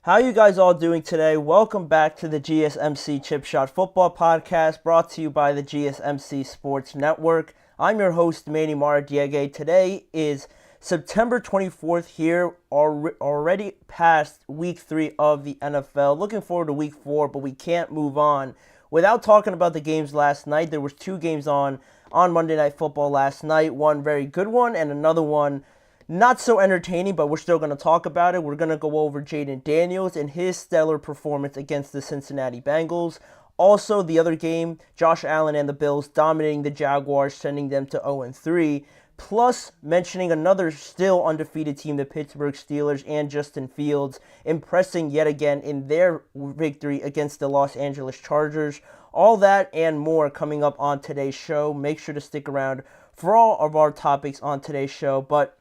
How you guys all doing today? Welcome back to the GSMC Chip Shot Football Podcast, brought to you by the GSMC Sports Network. I'm your host, Manny Maradiege. Today is September 24th here, already past Week 3 of the NFL. Looking forward to Week 4, but we can't move on without talking about the games last night. There was two games on Monday Night Football last night. One very good one and another one not so entertaining, but we're still going to talk about it. We're going to go over Jayden Daniels and his stellar performance against the Cincinnati Bengals. Also, the other game, Josh Allen and the Bills dominating the Jaguars, sending them to 0-3. Plus, mentioning another still undefeated team, the Pittsburgh Steelers, and Justin Fields, impressing yet again in their victory against the Los Angeles Chargers. All that and more coming up on today's show. Make sure to stick around for all of our topics on today's show. But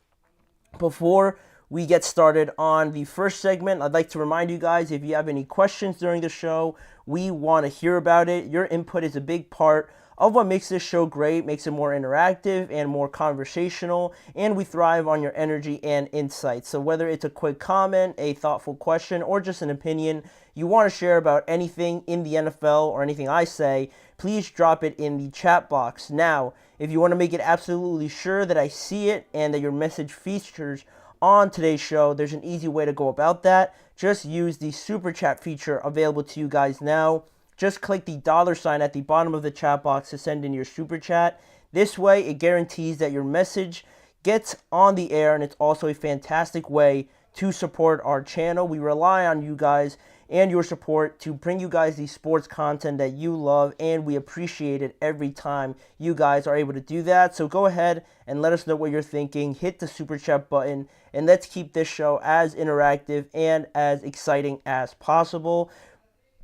before we get started on the first segment, I'd like to remind you guys, if you have any questions during the show, we want to hear about it. Your input is a big part of what makes this show great, makes it more interactive and more conversational, and we thrive on your energy and insight. So whether it's a quick comment, a thoughtful question, or just an opinion you want to share about anything in the NFL or anything I say, please drop it in the chat box. Now, if you want to make it absolutely sure that I see it and that your message features on today's show, there's an easy way to go about that. Just use the super chat feature available to you guys now. Just click the $sign at the bottom of the chat box to send in your super chat. This way, it guarantees that your message gets on the air, and it's also a fantastic way to support our channel. We rely on you guys and your support to bring you guys the sports content that you love, and we appreciate it every time you guys are able to do that. So go ahead and let us know what you're thinking. Hit the super chat button, and let's keep this show as interactive and as exciting as possible.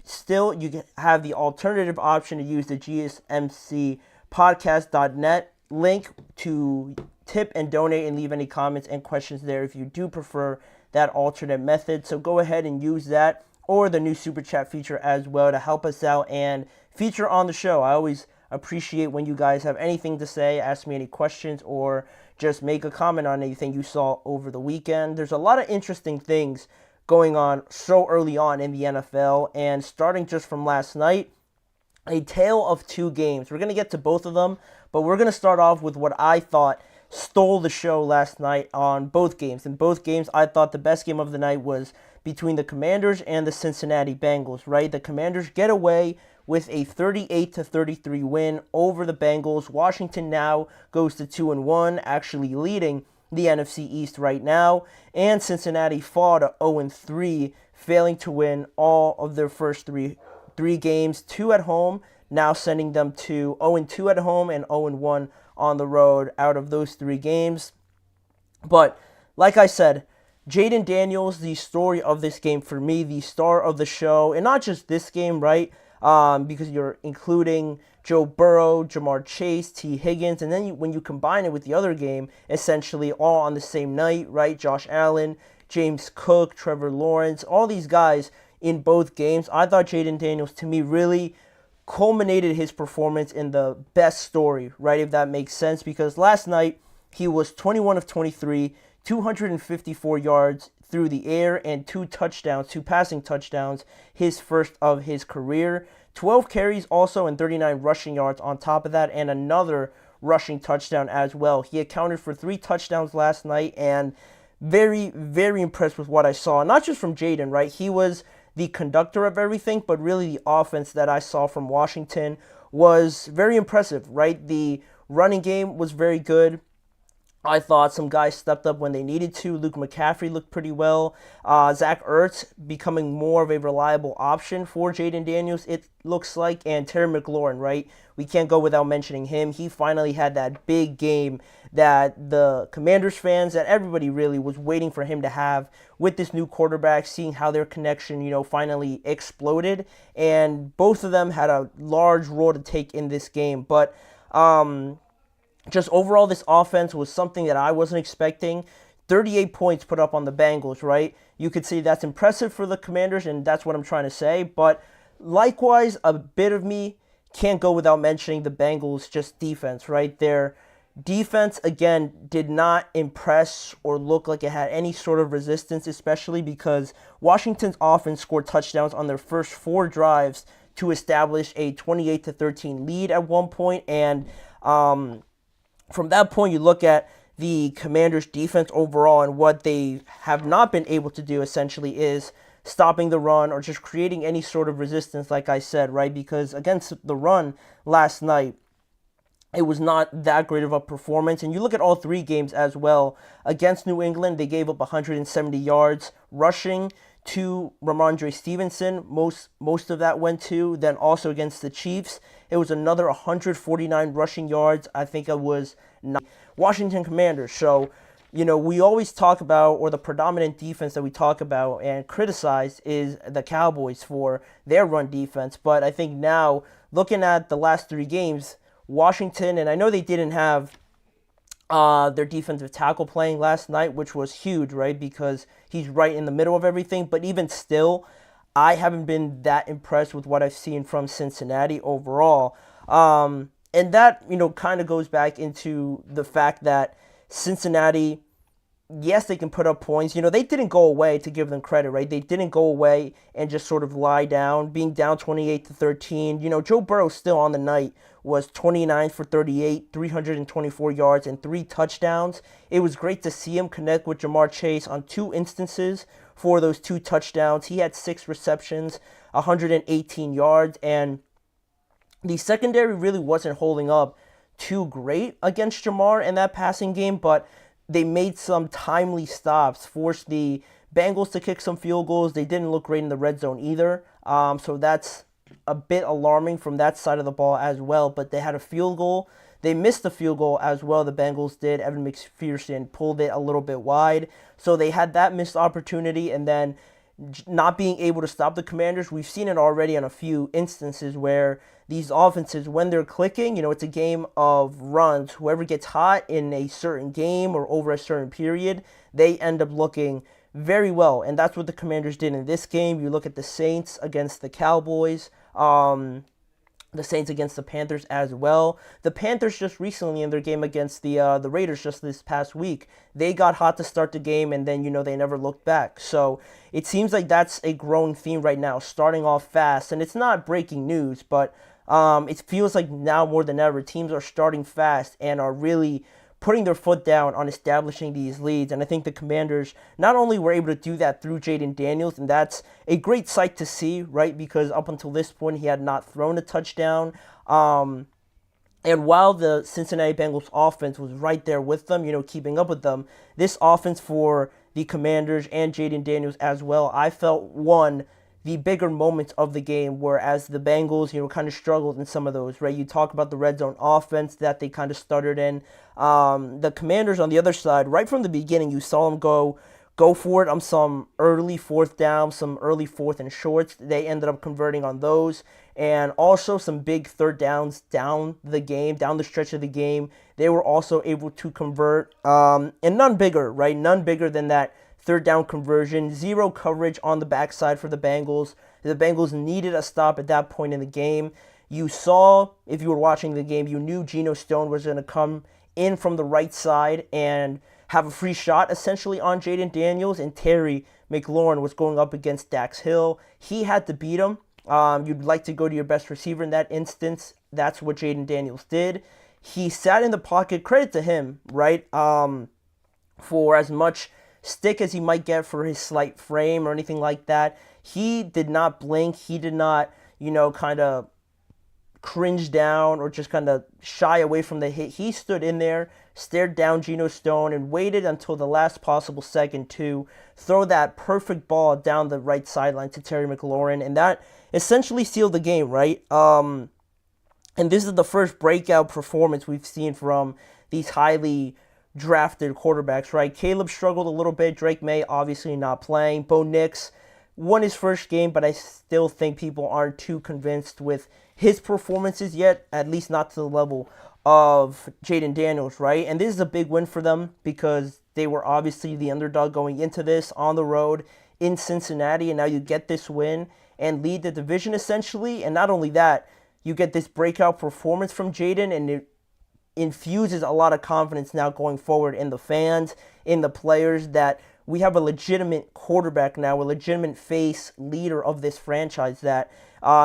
Still, you have the alternative option to use the GSMCpodcast.net link to tip and donate and leave any comments and questions there if you do prefer that alternate method. So go ahead and use that, or the new super chat feature as well, to help us out and feature on the show. I always appreciate when you guys have anything to say, ask me any questions, or just make a comment on anything you saw over the weekend. There's a lot of interesting things going on so early on in the NFL, and starting just from last night, a tale of two games. We're going to get to both of them, but we're going to start off with what I thought stole the show last night on both games. In both games, I thought the best game of the night was between the Commanders and the Cincinnati Bengals, right? The Commanders get away with a 38-33 win over the Bengals. Washington now goes to 2-1, actually leading the NFC East right now, and Cincinnati fall to 0-3, failing to win all of their first three games, 2 at home, now sending them to 0-2 at home and 0-1 on the road out of those 3 games. But like I said, Jayden Daniels, the story of this game for me, the star of the show, and not just this game, right? Because you're including Joe Burrow, Jamar Chase, T. Higgins, and then when you combine it with the other game, essentially all on the same night, right? Josh Allen, James Cook, Trevor Lawrence, all these guys in both games. I thought Jayden Daniels, to me, really culminated his performance in the best story, right? If that makes sense, because last night he was 21 of 23, 254 yards through the air, and 2 passing touchdowns, his first of his career. 12 carries also and 39 rushing yards on top of that, and another rushing touchdown as well. He accounted for 3 touchdowns last night, and very, very impressed with what I saw. Not just from Jayden, right? He was the conductor of everything, but really the offense that I saw from Washington was very impressive, right? The running game was very good. I thought some guys stepped up when they needed to. Luke McCaffrey looked pretty well. Zach Ertz becoming more of a reliable option for Jayden Daniels, it looks like. And Terry McLaurin, right? We can't go without mentioning him. He finally had that big game that the Commanders fans, that everybody really was waiting for him to have with this new quarterback, seeing how their connection, finally exploded. And both of them had a large role to take in this game. But just overall, this offense was something that I wasn't expecting. 38 points put up on the Bengals, right? You could say that's impressive for the Commanders, and that's what I'm trying to say. But likewise, a bit of me can't go without mentioning the Bengals' just defense, right? Their Defense, again, did not impress or look like it had any sort of resistance, especially because Washington's offense scored touchdowns on their first 4 drives to establish a 28-13 lead at one point. And from that point, you look at the Commanders' defense overall, and what they have not been able to do essentially is stopping the run or just creating any sort of resistance, like I said, right? Because against the run last night, it was not that great of a performance. And you look at all 3 games as well. Against New England, they gave up 170 yards rushing to Ramondre Stevenson. Most of that went to. Then also against the Chiefs, it was another 149 rushing yards. I think it was Washington Commanders. So, we always talk about, or the predominant defense that we talk about and criticize is the Cowboys for their run defense. But I think now, looking at the last 3 games, Washington, and I know they didn't have their defensive tackle playing last night, which was huge, right? Because he's right in the middle of everything. But even still, I haven't been that impressed with what I've seen from Cincinnati overall. And that, kind of goes back into the fact that Cincinnati, yes, they can put up points. They didn't go away, to give them credit, right? They didn't go away and just sort of lie down, being down 28-13. Joe Burrow still on the night was 29 for 38, 324 yards, and 3 touchdowns. It was great to see him connect with Jamar Chase on 2 instances for those 2 touchdowns. He had 6 receptions, 118 yards, and the secondary really wasn't holding up too great against Jamar in that passing game, but they made some timely stops, forced the Bengals to kick some field goals. They didn't look great in the red zone either, so that's a bit alarming from that side of the ball as well. But they had a field goal. They missed the field goal as well, the Bengals did. Evan McPherson pulled it a little bit wide, so they had that missed opportunity, and then not being able to stop the Commanders. We've seen it already on a few instances where these offenses, when they're clicking, it's a game of runs. Whoever gets hot in a certain game or over a certain period, they end up looking very well. And that's what the Commanders did in this game. You look at the Saints against the Cowboys, the Saints against the Panthers as well. The Panthers just recently in their game against the Raiders just this past week, they got hot to start the game, and then, they never looked back. So it seems like that's a growing theme right now, starting off fast. And it's not breaking news, but it feels like now more than ever, teams are starting fast and are really putting their foot down on establishing these leads. And I think the Commanders not only were able to do that through Jayden Daniels, and that's a great sight to see, right? Because up until this point, he had not thrown a touchdown. And while the Cincinnati Bengals offense was right there with them, keeping up with them, this offense for the Commanders and Jayden Daniels as well, I felt the bigger moments of the game, whereas the Bengals, kind of struggled in some of those, right? You talk about the red zone offense that they kind of stuttered in. The Commanders on the other side, right from the beginning, you saw them go for it on some early 4th down, some early 4th and shorts. They ended up converting on those, and also some big 3rd downs down the stretch of the game. They were also able to convert, and none bigger, right? None bigger than that 3rd down conversion. 0 coverage on the backside for the Bengals. The Bengals needed a stop at that point in the game. You saw, if you were watching the game, you knew Geno Stone was going to come in from the right side and have a free shot essentially on Jayden Daniels, and Terry McLaurin was going up against Dax Hill. He had to beat him. You'd like to go to your best receiver in that instance. That's what Jayden Daniels did. He sat in the pocket. Credit to him, right? For as much stick as he might get for his slight frame or anything like that, he did not blink. He did not, kind of cringe down or just kind of shy away from the hit. He stood in there, stared down Geno Stone, and waited until the last possible second to throw that perfect ball down the right sideline to Terry McLaurin, and that essentially sealed the game, right? And this is the first breakout performance we've seen from these highly drafted quarterbacks, right? Caleb struggled a little bit. Drake May obviously not playing. Bo Nix won his first game, but I still think people aren't too convinced with his performances yet, at least not to the level of Jayden Daniels, right? And this is a big win for them because they were obviously the underdog going into this on the road in Cincinnati, and now you get this win and lead the division essentially. And not only that, you get this breakout performance from Jayden, and it infuses a lot of confidence now going forward in the fans, in the players, that we have a legitimate quarterback now, a legitimate face leader of this franchise that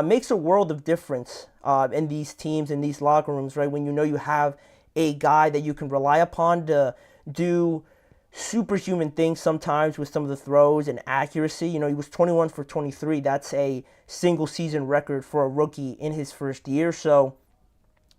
makes a world of difference in these teams, in these locker rooms, right? When you know you have a guy that you can rely upon to do superhuman things sometimes with some of the throws and accuracy. He was 21 for 23. That's a single season record for a rookie in his first year. So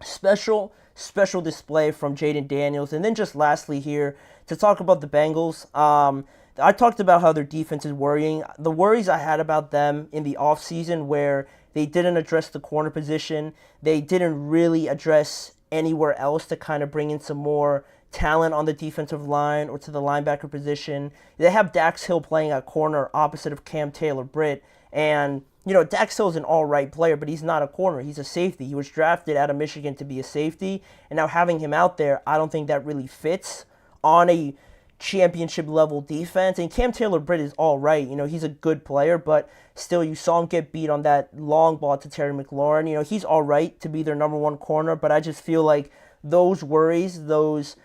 special display from Jayden Daniels. And then just lastly here, to talk about the Bengals, I talked about how their defense is worrying. The worries I had about them in the offseason, where they didn't address the corner position, they didn't really address anywhere else to kind of bring in some more talent on the defensive line or to the linebacker position. They have Dax Hill playing at corner opposite of Cam Taylor-Britt, and Dax Hill is an all-right player, but he's not a corner. He's a safety. He was drafted out of Michigan to be a safety, and now having him out there, I don't think that really fits on a championship-level defense. And Cam Taylor-Britt is all right. He's a good player, but still, you saw him get beat on that long ball to Terry McLaurin. He's all right to be their number one corner, but I just feel like those worries, those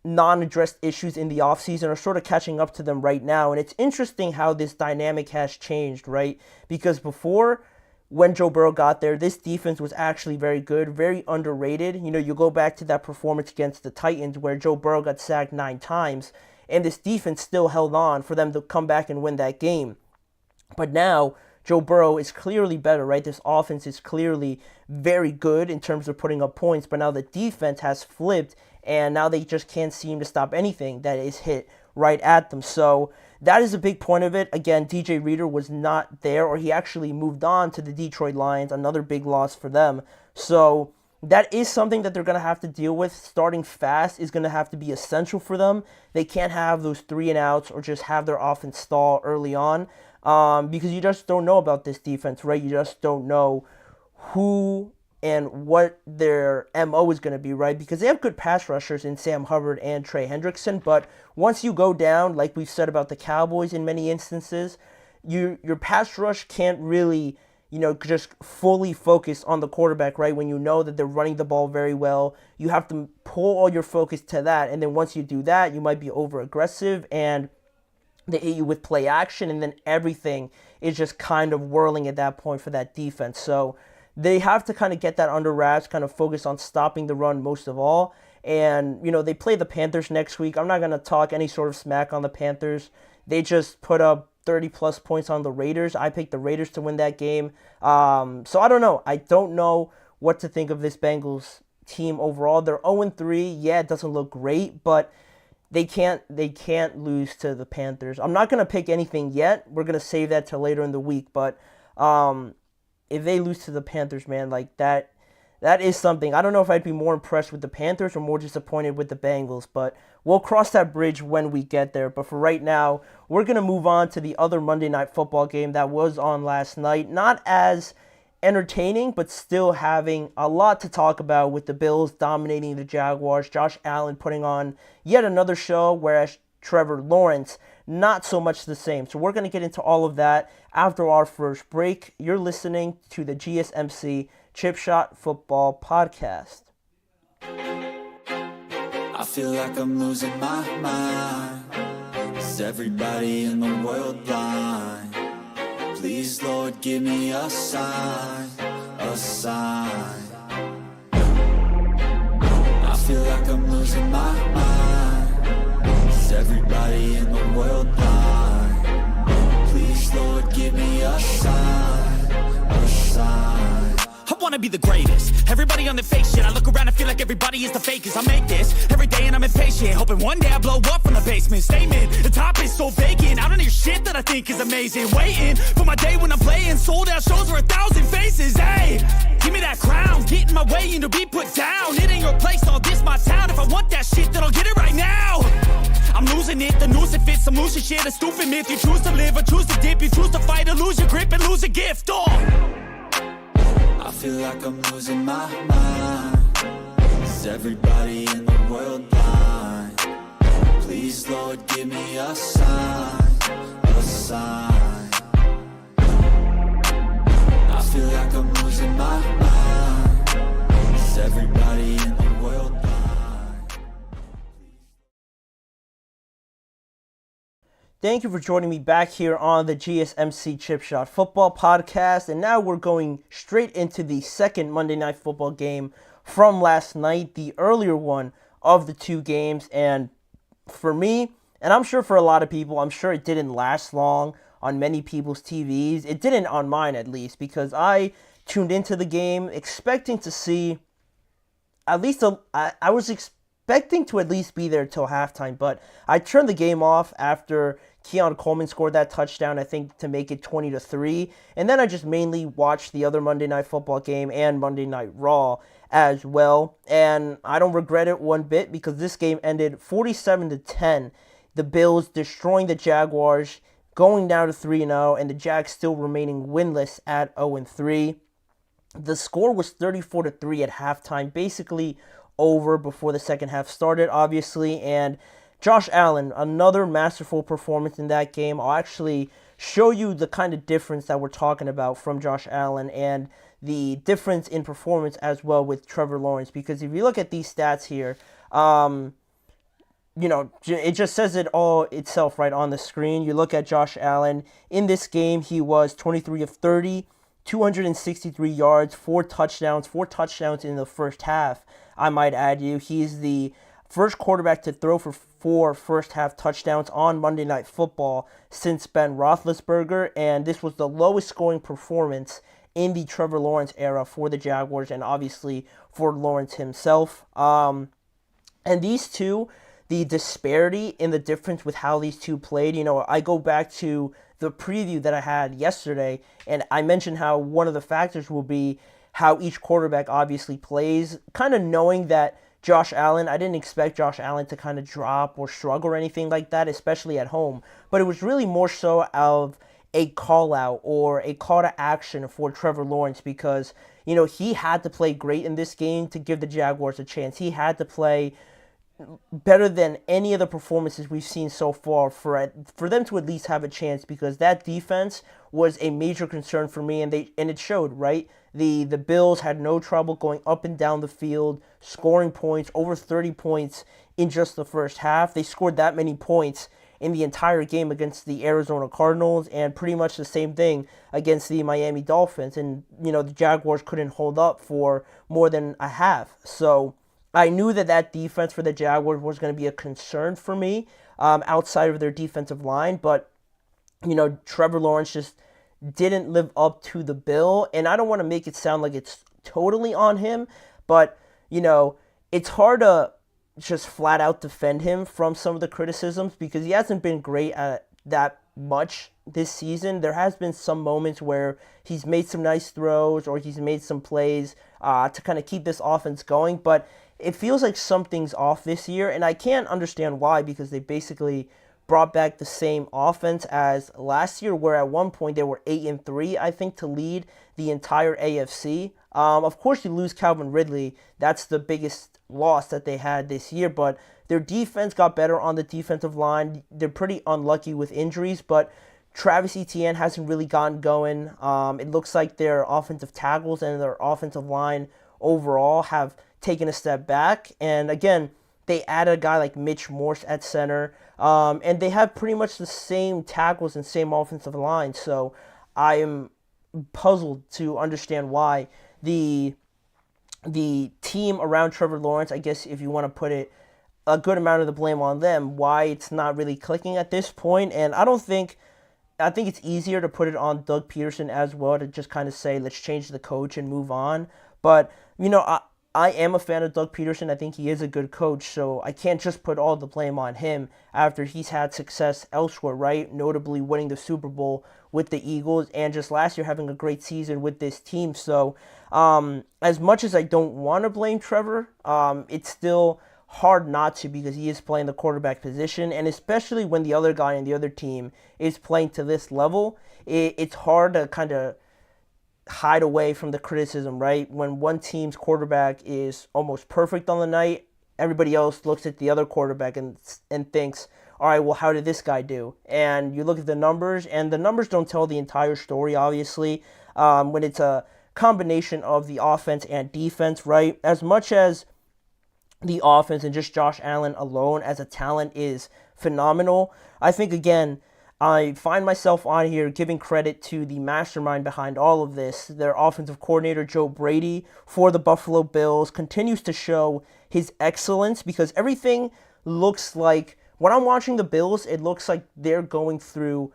non-addressed issues in the offseason are sort of catching up to them right now. And it's interesting how this dynamic has changed, right? Because before, when Joe Burrow got there, this defense was actually very good, very underrated. You go back to that performance against the Titans where Joe Burrow got sacked 9 times, and this defense still held on for them to come back and win that game. But now, Joe Burrow is clearly better, right? This offense is clearly very good in terms of putting up points, but now the defense has flipped, and now they just can't seem to stop anything that is hit right at them. So that is a big point of it. Again, DJ Reader was not there, or he actually moved on to the Detroit Lions, another big loss for them. So that is something that they're going to have to deal with. Starting fast is going to have to be essential for them. They can't have those 3-and-outs or just have their offense stall early on, because you just don't know about this defense, right? You just don't know who and what their MO is going to be, right? Because they have good pass rushers in Sam Hubbard and Trey Hendrickson, but once you go down, like we've said about the Cowboys in many instances, your pass rush can't really, just fully focus on the quarterback, right? When you know that they're running the ball very well, you have to pull all your focus to that, and then once you do that, you might be over-aggressive, and they hit you with play action, and then everything is just kind of whirling at that point for that defense. So they have to kind of get that under wraps, kind of focus on stopping the run most of all. And, they play the Panthers next week. I'm not going to talk any sort of smack on the Panthers. They just put up 30-plus points on the Raiders. I picked the Raiders to win that game. So I don't know. I don't know what to think of this Bengals team overall. They're 0-3. Yeah, it doesn't look great, but they can't lose to the Panthers. I'm not going to pick anything yet. We're going to save that till later in the week, but if they lose to the Panthers, man, like that is something. I don't know if I'd be more impressed with the Panthers or more disappointed with the Bengals, but we'll cross that bridge when we get there. But for right now, we're going to move on to the other Monday Night Football game that was on last night. Not as entertaining, but still having a lot to talk about, with the Bills dominating the Jaguars, Josh Allen putting on yet another show, whereas Trevor Lawrence, not so much the same. So we're going to get into all of that after our first break. You're listening to the GSMC Chip Shot Football Podcast. I feel like I'm losing my mind. Is everybody in the world blind? Please, Lord, give me a sign, a sign. I feel like I'm losing my mind. Is everybody in the world blind? Please, Lord, give me a sign, a sign. I wanna be the greatest. Everybody on the fake shit. I look around and feel like everybody is the fakest. I make this every day and I'm impatient, hoping one day I blow up from the basement. Statement, the top is so vacant. I don't hear shit that I think is amazing. Waiting for my day when I'm playing sold out shows for 1,000 faces. Hey, give me that crown, get in my way and to be put down. It ain't your place, all this my town. If I want that shit, then I'll get it right now. I'm losing it, the noose it fits. I'm losing shit, a stupid myth. You choose to live or choose to dip. You choose to fight or lose your grip and lose a gift. I feel like I'm losing my mind. Is everybody in the world blind? Please, Lord, give me a sign, a sign. I feel like I'm losing my mind. Is everybody in the world blind? Thank you for joining me back here on the GSMC Chip Shot Football Podcast. And now we're going straight into the second Monday Night Football game from last night, the earlier one of the two games. And for me, and I'm sure for a lot of people, I'm sure it didn't last long on many people's TVs. It didn't on mine, at least, because I tuned into the game expecting to see at least I was expecting to at least be there till halftime, but I turned the game off after Keon Coleman scored that touchdown, I think, to make it 20-3, and then I just mainly watched the other Monday Night Football game and Monday Night Raw as well, and I don't regret it one bit because this game ended 47-10, the Bills destroying the Jaguars, going down to 3-0, and the Jags still remaining winless at 0-3. The score was 34-3 at halftime, basically over before the second half started, obviously, and Josh Allen, another masterful performance in that game. I'll actually show you the kind of difference that we're talking about from Josh Allen and the difference in performance as well with Trevor Lawrence, because if you look at these stats here, it just says it all itself right on the screen. You look at Josh Allen. In this game, he was 23 of 30, 263 yards, 4 touchdowns in the first half, I might add you. He's the first quarterback to throw for 4 first-half touchdowns on Monday Night Football since Ben Roethlisberger, and this was the lowest-scoring performance in the Trevor Lawrence era for the Jaguars and obviously for Lawrence himself. And these two, the disparity in the difference with how these two played, I go back to the preview that I had yesterday, and I mentioned how one of the factors will be how each quarterback obviously plays, kind of knowing that Josh Allen, I didn't expect Josh Allen to kind of drop or struggle or anything like that, especially at home, but it was really more so of a call out or a call to action for Trevor Lawrence because, he had to play great in this game to give the Jaguars a chance. He had to play better than any of the performances we've seen so far for them to at least have a chance, because that defense was a major concern for me, and it showed, right? The Bills had no trouble going up and down the field, scoring points, over 30 points in just the first half. They scored that many points in the entire game against the Arizona Cardinals, and pretty much the same thing against the Miami Dolphins. And, the Jaguars couldn't hold up for more than a half. So I knew that defense for the Jaguars was going to be a concern for me outside of their defensive line. But, Trevor Lawrence just didn't live up to the bill. And I don't want to make it sound like it's totally on him. But, it's hard to just flat out defend him from some of the criticisms because he hasn't been great at that much this season. There has been some moments where he's made some nice throws or he's made some plays to kind of keep this offense going. But it feels like something's off this year, and I can't understand why, because they basically brought back the same offense as last year, where at one point they were 8-3, I think, to lead the entire AFC. Of course, you lose Calvin Ridley. That's the biggest loss that they had this year, but their defense got better on the defensive line. They're pretty unlucky with injuries, but Travis Etienne hasn't really gotten going. It looks like their offensive tackles and their offensive line overall have taken a step back, and again, they added a guy like Mitch Morse at center, and they have pretty much the same tackles and same offensive line, so I am puzzled to understand why the team around Trevor Lawrence, I guess if you want to put it, a good amount of the blame on them, why it's not really clicking at this point. And I think it's easier to put it on Doug Peterson as well, to just kind of say, let's change the coach and move on. But, I am a fan of Doug Peterson. I think he is a good coach, so I can't just put all the blame on him after he's had success elsewhere, right? Notably winning the Super Bowl with the Eagles and just last year having a great season with this team. So as much as I don't want to blame Trevor, it's still hard not to, because he is playing the quarterback position, and especially when the other guy on the other team is playing to this level, it's hard to kind of hide away from the criticism, right? When one team's quarterback is almost perfect on the night, everybody else looks at the other quarterback and thinks, all right, well, how did this guy do? And you look at the numbers, and the numbers don't tell the entire story, obviously, when it's a combination of the offense and defense, right? As much as the offense and just Josh Allen alone as a talent is phenomenal, I think, again, I find myself on here giving credit to the mastermind behind all of this. Their offensive coordinator, Joe Brady, for the Buffalo Bills, continues to show his excellence because everything looks like, when I'm watching the Bills, it looks like they're maneuvering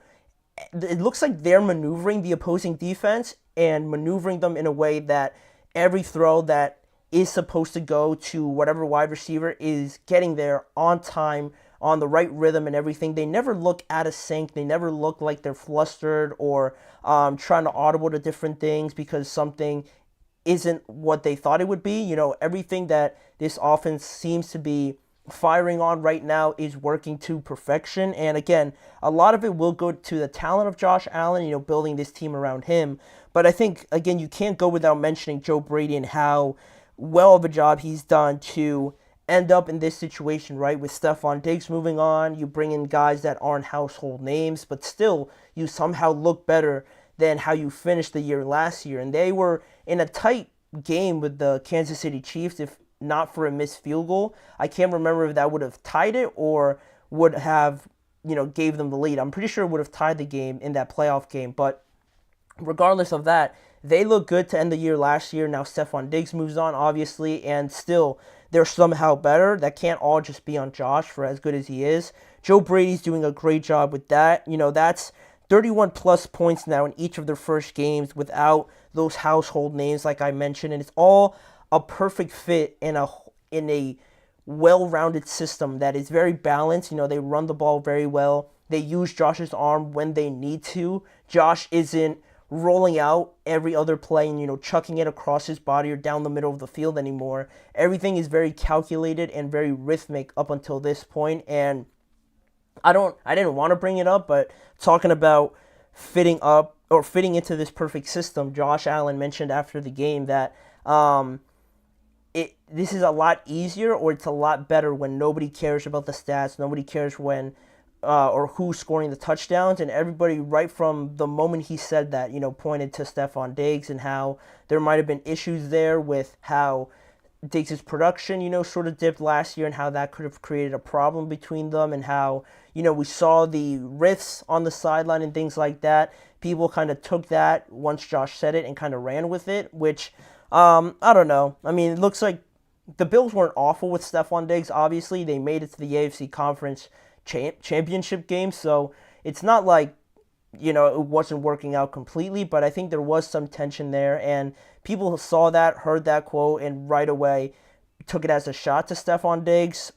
the opposing defense and maneuvering them in a way that every throw that is supposed to go to whatever wide receiver is getting there on time, on the right rhythm and everything. They never look out of sync. They never look like they're flustered or trying to audible to different things because something isn't what they thought it would be. Everything that this offense seems to be firing on right now is working to perfection. And again, a lot of it will go to the talent of Josh Allen, building this team around him. But I think, again, you can't go without mentioning Joe Brady and how well of a job he's done to end up in this situation, right? With Stephon Diggs moving on, you bring in guys that aren't household names, but still you somehow look better than how you finished the year last year. And they were in a tight game with the Kansas City Chiefs, if not for a missed field goal. I can't remember if that would have tied it or would have, gave them the lead. I'm pretty sure it would have tied the game in that playoff game, but regardless of that, they look good to end the year last year. Now Stephon Diggs moves on, obviously, and still they're somehow better. That can't all just be on Josh for as good as he is. Joe Brady's doing a great job with that. That's 31 plus points now in each of their first games without those household names like I mentioned, and it's all a perfect fit in a well-rounded system that is very balanced. They run the ball very well. They use Josh's arm when they need to. Josh isn't rolling out every other play and, chucking it across his body or down the middle of the field anymore. Everything is very calculated and very rhythmic up until this point. And I didn't want to bring it up, but talking about fitting into this perfect system, Josh Allen mentioned after the game that this is a lot easier, or it's a lot better when nobody cares about the stats, nobody cares when or who's scoring the touchdowns, and everybody right from the moment he said that, pointed to Stephon Diggs and how there might have been issues there with how Diggs' production, sort of dipped last year and how that could have created a problem between them and how, we saw the riffs on the sideline and things like that. People kind of took that once Josh said it and kind of ran with it, which, I don't know. I mean, it looks like the Bills weren't awful with Stephon Diggs. Obviously, they made it to the AFC Conference championship game, so it's not like, it wasn't working out completely, but I think there was some tension there, and people saw that, heard that quote, and right away took it as a shot to Stephon Diggs.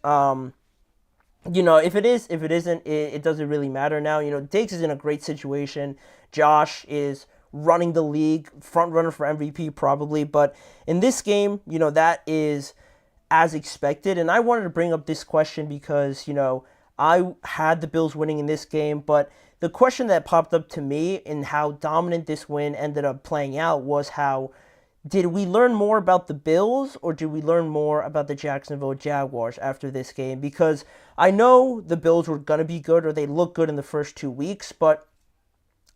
If it is, if it isn't, it doesn't really matter now. Diggs is in a great situation. Josh is running the league, front runner for MVP probably, but in this game, that is as expected. And I wanted to bring up this question because, I had the Bills winning in this game, but the question that popped up to me and how dominant this win ended up playing out was how did we learn more about the Bills or did we learn more about the Jacksonville Jaguars after this game? Because I know the Bills were going to be good, or they looked good in the first 2 weeks, but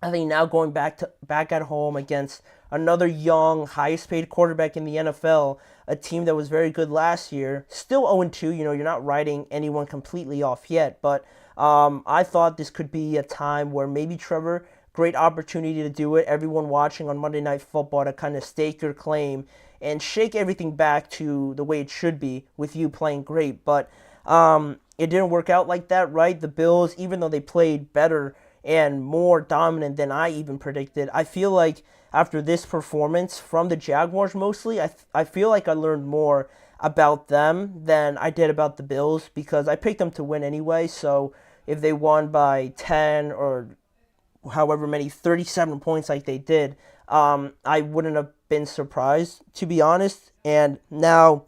I think now going back at home against another young, highest paid quarterback in the NFL, a team that was very good last year, still 0-2, you're not writing anyone completely off yet, but I thought this could be a time where maybe Trevor, great opportunity to do it, everyone watching on Monday Night Football to kind of stake your claim and shake everything back to the way it should be with you playing great, but it didn't work out like that, right? The Bills, even though they played better and more dominant than I even predicted, I feel like after this performance from the Jaguars mostly, I feel like I learned more about them than I did about the Bills because I picked them to win anyway, so if they won by 10 or however many, 37 points like they did, I wouldn't have been surprised, to be honest. And now,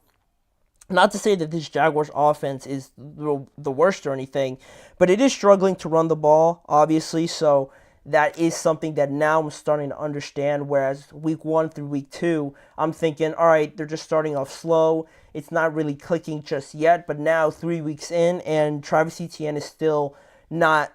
not to say that this Jaguars offense is the worst or anything, but it is struggling to run the ball, obviously, so that is something that now I'm starting to understand, whereas week 1 through week 2, I'm thinking, all right, they're just starting off slow, it's not really clicking just yet, but now 3 weeks in, and Travis Etienne is still not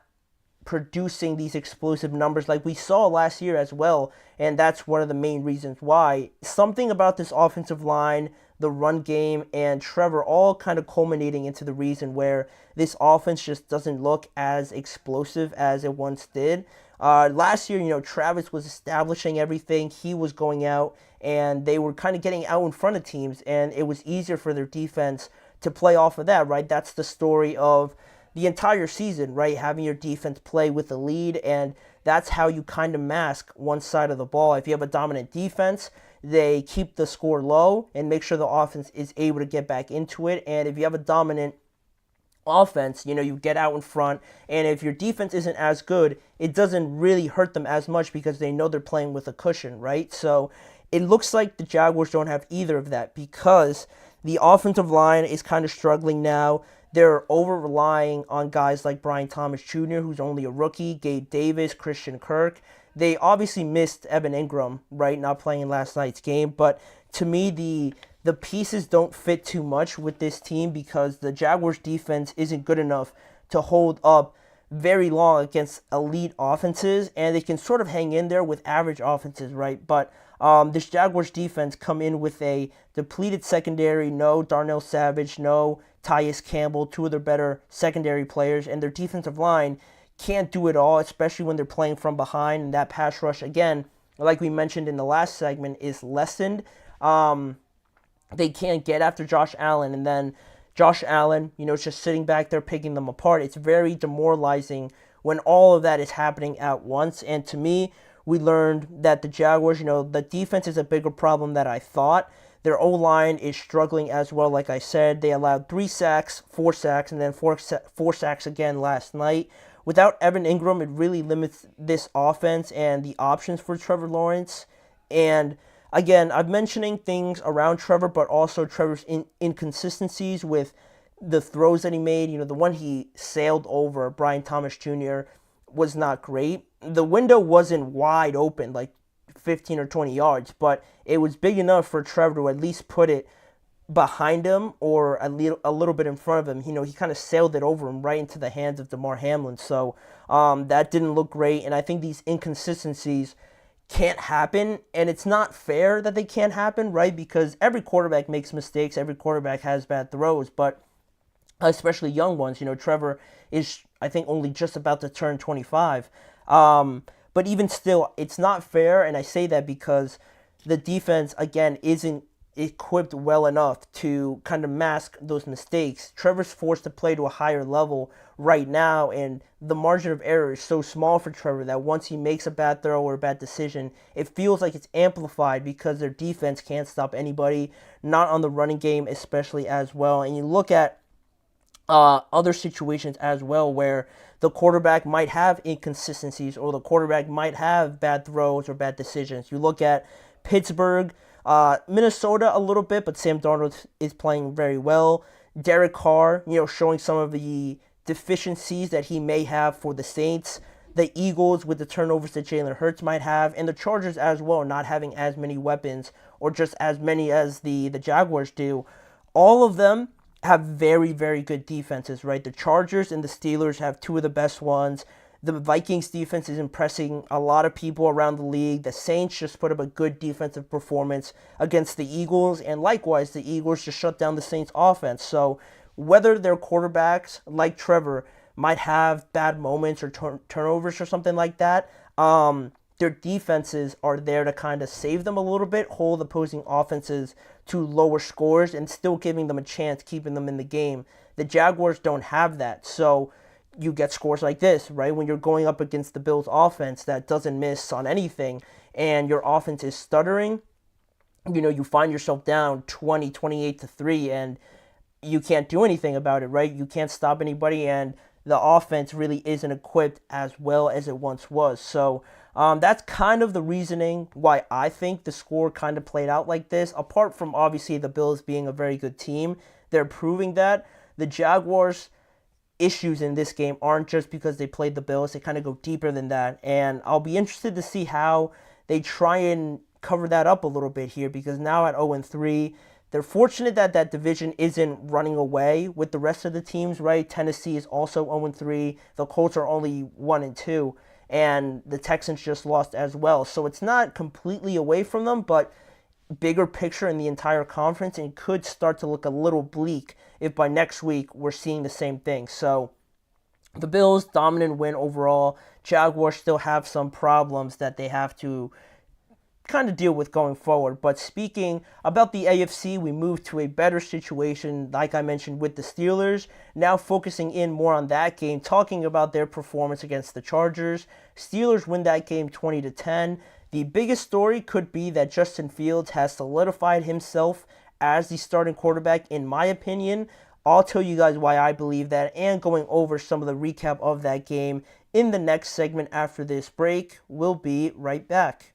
producing these explosive numbers like we saw last year as well, and that's one of the main reasons why. Something about this offensive line the run game, and Trevor, all kind of culminating into the reason where this offense just doesn't look as explosive as it once did. Last year, Travis was establishing everything. He was going out, and they were kind of getting out in front of teams, and it was easier for their defense to play off of that, right? That's the story of the entire season, right? Having your defense play with the lead, and that's how you kind of mask one side of the ball. If you have a dominant defense, they keep the score low and make sure the offense is able to get back into it. And if you have a dominant offense, you get out in front, and if your defense isn't as good, it doesn't really hurt them as much because they know they're playing with a cushion, right? So it looks like the Jaguars don't have either of that because the offensive line is kind of struggling now. They're over-relying on guys like Brian Thomas Jr., who's only a rookie, Gabe Davis, Christian Kirk. They obviously missed Evan Ingram, right, not playing in last night's game. But to me, the pieces don't fit too much with this team because the Jaguars' defense isn't good enough to hold up very long against elite offenses, and they can sort of hang in there with average offenses, right? But this Jaguars defense come in with a depleted secondary, no Darnell Savage, no Tyus Campbell, two of their better secondary players, and their defensive line can't do it all, especially when they're playing from behind, and that pass rush, again, like we mentioned in the last segment, is lessened. They can't get after Josh Allen, and then Josh Allen, is just sitting back there picking them apart. It's very demoralizing when all of that is happening at once, and to me, we learned that the Jaguars, the defense is a bigger problem than I thought. Their O-line is struggling as well, like I said. They allowed 3 sacks, 4 sacks, and then 4 sacks again last night. Without Evan Ingram, it really limits this offense and the options for Trevor Lawrence. And again, I'm mentioning things around Trevor, but also Trevor's inconsistencies with the throws that he made. The one he sailed over, Brian Thomas Jr., was not great. The window wasn't wide open, like 15 or 20 yards, but it was big enough for Trevor to at least put it behind him or a little bit in front of him. He kind of sailed it over him right into the hands of DeMar Hamlin. So that didn't look great, and I think these inconsistencies can't happen, and it's not fair that they can't happen, right? Because every quarterback makes mistakes, every quarterback has bad throws, but especially young ones. Trevor is, I think, only just about to turn 25. But even still, it's not fair, and I say that because the defense, again, isn't equipped well enough to kind of mask those mistakes. Trevor's forced to play to a higher level right now, and the margin of error is so small for Trevor that once he makes a bad throw or a bad decision, it feels like it's amplified because their defense can't stop anybody, not on the running game especially as well. And you look at other situations as well where the quarterback might have inconsistencies or the quarterback might have bad throws or bad decisions. You look at Pittsburgh, Minnesota a little bit, but Sam Darnold is playing very well. Derek Carr, showing some of the deficiencies that he may have for the Saints. The Eagles with the turnovers that Jalen Hurts might have, and the Chargers as well, not having as many weapons or just as many as the Jaguars do. All of them have very, very good defenses, right? The Chargers and the Steelers have two of the best ones. The Vikings defense is impressing a lot of people around the league. The Saints just put up a good defensive performance against the Eagles, and likewise, the Eagles just shut down the Saints offense. So whether their quarterbacks, like Trevor, might have bad moments or turnovers or something like that, their defenses are there to kind of save them a little bit, hold opposing offenses to lower scores, and still giving them a chance, keeping them in the game. The Jaguars don't have that, so you get scores like this, right? When you're going up against the Bills offense that doesn't miss on anything, and your offense is stuttering, you find yourself down 20, 28-3, and you can't do anything about it, right? You can't stop anybody, and the offense really isn't equipped as well as it once was. So that's kind of the reasoning why I think the score kind of played out like this. Apart from obviously the Bills being a very good team, they're proving that. The Jaguars' issues in this game aren't just because they played the Bills. They kind of go deeper than that. And I'll be interested to see how they try and cover that up a little bit here, because now at 0-3, they're fortunate that that division isn't running away with the rest of the teams, right? Tennessee is also 0-3. The Colts are only 1-2. And the Texans just lost as well. So it's not completely away from them, but bigger picture in the entire conference and could start to look a little bleak if by next week we're seeing the same thing. So the Bills, dominant win overall. Jaguars still have some problems that they have to kind of deal with going forward. But speaking about the AFC, we moved to a better situation, like I mentioned, with the Steelers. Now focusing in more on that game, talking about their performance against the Chargers. Steelers win that game 20-10. The biggest story could be that Justin Fields has solidified himself as the starting quarterback, in my opinion. I'll tell you guys why I believe that and going over some of the recap of that game in the next segment after this break. We'll be right back.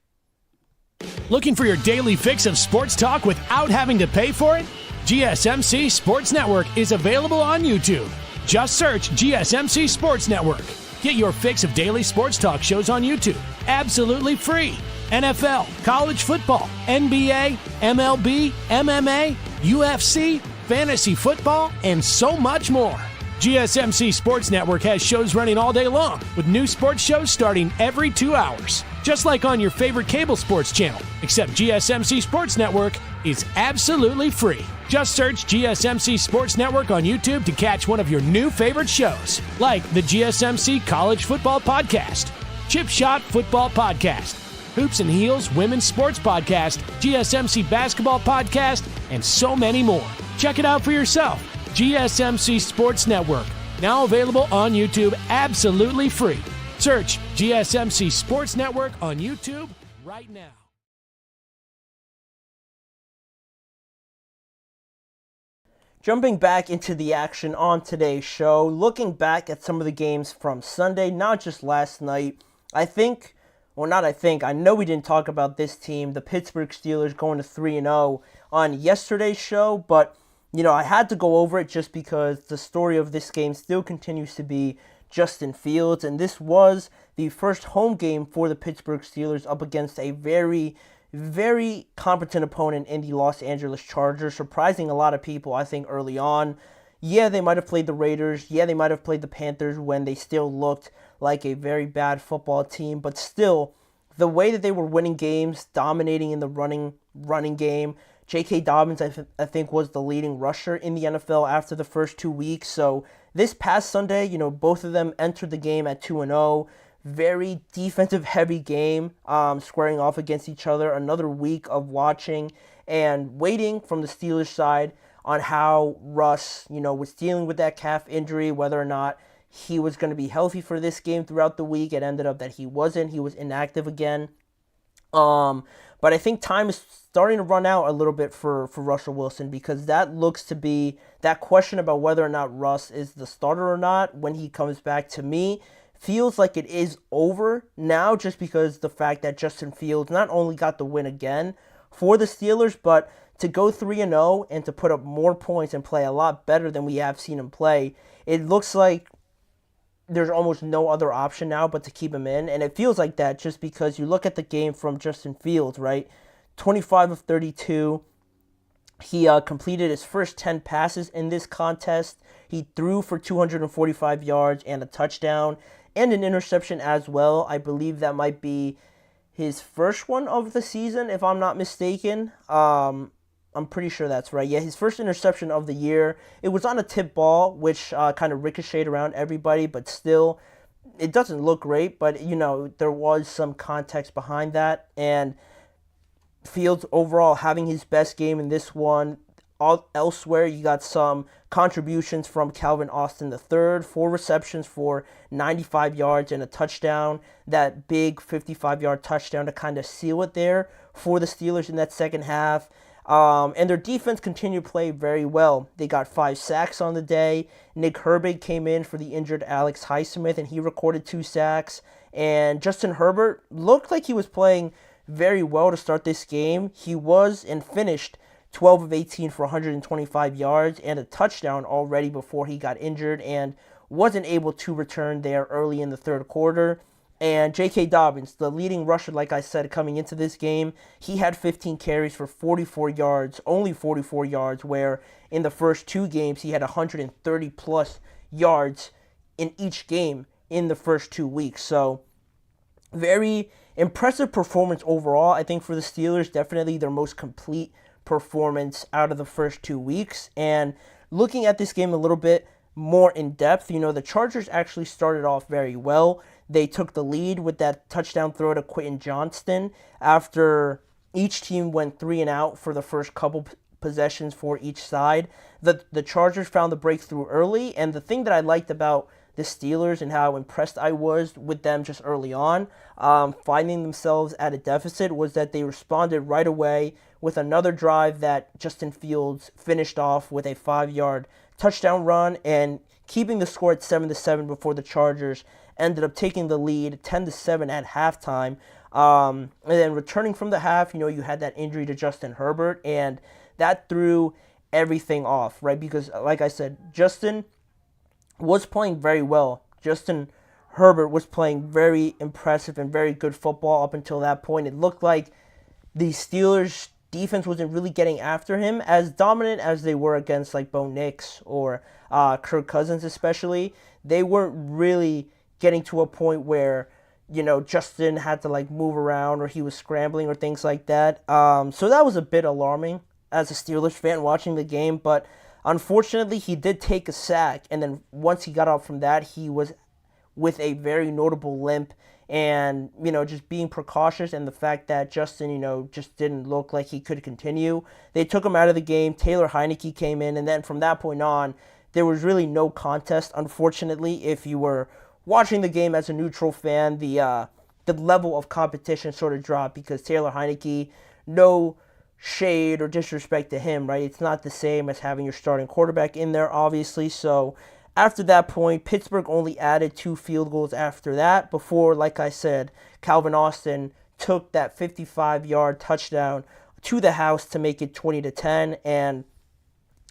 Looking for your daily fix of sports talk without having to pay for it? GSMC Sports Network is available on YouTube. Just search GSMC Sports Network. Get your fix of daily sports talk shows on YouTube, absolutely free. NFL, college football, NBA, MLB, MMA, UFC, fantasy football, and so much more. GSMC Sports Network has shows running all day long, with new sports shows starting every 2 hours. Just like on your favorite cable sports channel, except GSMC Sports Network is absolutely free. Just search GSMC Sports Network on YouTube to catch one of your new favorite shows, like the GSMC College Football Podcast, Chip Shot Football Podcast, Hoops and Heels Women's Sports Podcast, GSMC Basketball Podcast, and so many more. Check it out for yourself. GSMC Sports Network, now available on YouTube absolutely free. Search GSMC Sports Network on YouTube right now. Jumping back into the action on today's show, looking back at some of the games from Sunday, not just last night. I know we didn't talk about this team, the Pittsburgh Steelers, going to 3-0 on yesterday's show, but I had to go over it just because the story of this game still continues to be Justin Fields, and this was the first home game for the Pittsburgh Steelers up against a very, very competent opponent in the Los Angeles Chargers, surprising a lot of people, I think, early on. Yeah, they might have played the Raiders. Yeah, they might have played the Panthers when they still looked like a very bad football team, but still, the way that they were winning games, dominating in the running game. J.K. Dobbins, I think, was the leading rusher in the NFL after the first 2 weeks. So this past Sunday, both of them entered the game at 2-0. Very defensive-heavy game, squaring off against each other. Another week of watching and waiting from the Steelers side on how Russ, was dealing with that calf injury, whether or not he was going to be healthy for this game throughout the week. It ended up that he wasn't. He was inactive again. But I think time is starting to run out a little bit for Russell Wilson, because that looks to be that question about whether or not Russ is the starter or not when he comes back, to me, feels like it is over now, just because the fact that Justin Fields not only got the win again for the Steelers, but to go 3-0 and to put up more points and play a lot better than we have seen him play, it looks like there's almost no other option now but to keep him in. And it feels like that just because you look at the game from Justin Fields, right? 25 of 32. He completed his first 10 passes in this contest. He threw for 245 yards and a touchdown and an interception as well. I believe that might be his first one of the season, if I'm not mistaken. I'm pretty sure that's right. Yeah, his first interception of the year. It was on a tip ball, which kind of ricocheted around everybody, but still, it doesn't look great. But, there was some context behind that. And Fields overall having his best game in this one. Elsewhere, you got some contributions from Calvin Austin III, 4 receptions for 95 yards and a touchdown. That big 55-yard touchdown to kind of seal it there for the Steelers in that second half. And their defense continued to play very well. They got 5 sacks on the day. Nick Herbig came in for the injured Alex Highsmith, and he recorded 2 sacks. And Justin Herbert looked like he was playing very well to start this game. He was and finished 12 of 18 for 125 yards and a touchdown already before he got injured and wasn't able to return there early in the third quarter. And J.K. Dobbins, the leading rusher, like I said, coming into this game, he had 15 carries for 44 yards, only 44 yards, where in the first 2 games he had 130-plus yards in each game in the first 2 weeks. So very impressive performance overall. I think for the Steelers, definitely their most complete performance out of the first 2 weeks. And looking at this game a little bit more in depth, the Chargers actually started off very well. They took the lead with that touchdown throw to Quentin Johnston after each team went 3 and out for the first couple possessions for each side. The Chargers found the breakthrough early, and the thing that I liked about the Steelers and how impressed I was with them just early on, finding themselves at a deficit, was that they responded right away with another drive that Justin Fields finished off with a 5-yard touchdown run and keeping the score at 7-7 before the Chargers ended up taking the lead 10-7 at halftime. And then returning from the half, you had that injury to Justin Herbert, and that threw everything off, right? Because, like I said, Justin was playing very well. Justin Herbert was playing very impressive and very good football up until that point. It looked like the Steelers' defense wasn't really getting after him as dominant as they were against like Bo Nix or Kirk Cousins especially. They weren't really getting to a point where, Justin had to like move around or he was scrambling or things like that. So that was a bit alarming as a Steelers fan watching the game, but unfortunately he did take a sack, and then once he got out from that, he was with a very notable limp, and, just being precautious, and the fact that Justin, just didn't look like he could continue. They took him out of the game. Taylor Heineke came in, and then from that point on, there was really no contest. Unfortunately, if you were watching the game as a neutral fan, the level of competition sort of dropped because Taylor Heineke, no shade or disrespect to him, right? It's not the same as having your starting quarterback in there, obviously. So after that point, Pittsburgh only added 2 field goals after that before, like I said, Calvin Austin took that 55-yard touchdown to the house to make it 20-10, and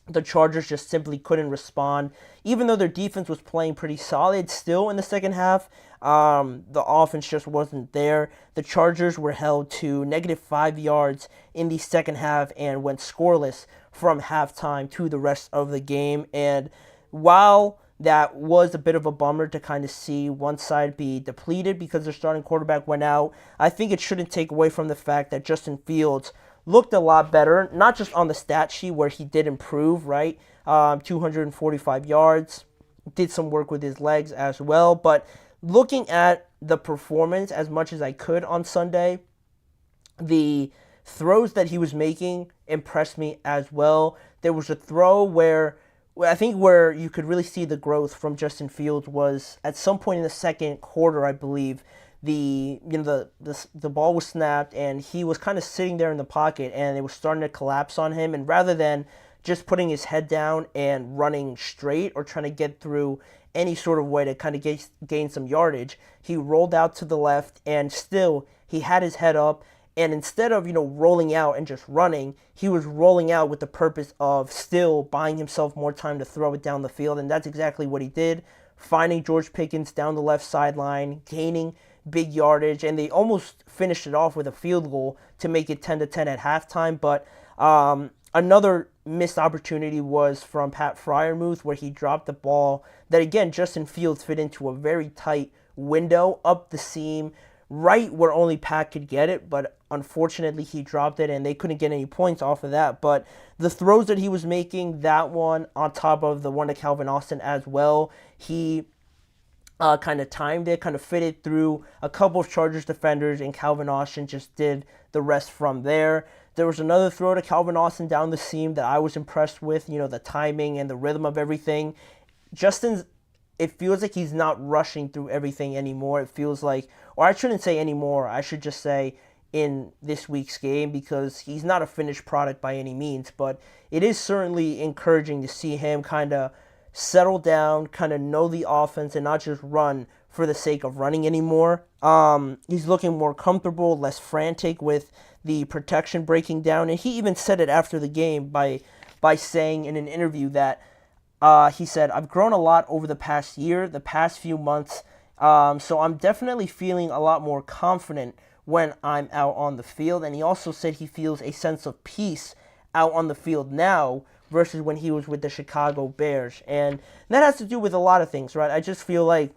the Chargers just simply couldn't respond. Even though their defense was playing pretty solid still in the second half, the offense just wasn't there. The Chargers were held to -5 yards in the second half and went scoreless from halftime to the rest of the game. And while that was a bit of a bummer to kind of see one side be depleted because their starting quarterback went out, I think it shouldn't take away from the fact that Justin Fields looked a lot better, not just on the stat sheet where he did improve, right? 245 yards, did some work with his legs as well. But looking at the performance as much as I could on Sunday, the throws that he was making impressed me as well. There was a throw where you could really see the growth from Justin Fields was at some point in the second quarter, I believe. The ball was snapped and he was kind of sitting there in the pocket and it was starting to collapse on him, and rather than just putting his head down and running straight or trying to get through any sort of way to kind of gain some yardage, he rolled out to the left, and still he had his head up, and instead of rolling out and just running, he was rolling out with the purpose of still buying himself more time to throw it down the field, and that's exactly what he did, finding George Pickens down the left sideline, gaining big yardage, and they almost finished it off with a field goal to make it 10-10 at halftime. But another missed opportunity was from Pat Freiermuth, where he dropped the ball that, again, Justin Fields fit into a very tight window up the seam, right where only Pat could get it, but unfortunately he dropped it and they couldn't get any points off of that. But the throws that he was making, that one on top of the one to Calvin Austin as well, he kind of timed it, kind of fitted through a couple of Chargers defenders, and Calvin Austin just did the rest from there. There was another throw to Calvin Austin down the seam that I was impressed with, the timing and the rhythm of everything. It feels like he's not rushing through everything anymore. It feels like, or I shouldn't say anymore, I should just say in this week's game, because he's not a finished product by any means, but it is certainly encouraging to see him kind of settle down, kind of know the offense, and not just run for the sake of running anymore. He's looking more comfortable, less frantic with the protection breaking down, and he even said it after the game by saying in an interview that he said, "I've grown a lot over the past year, the past few months, so I'm definitely feeling a lot more confident when I'm out on the field." And he also said he feels a sense of peace out on the field now versus when he was with the Chicago Bears. And that has to do with a lot of things, right? I just feel like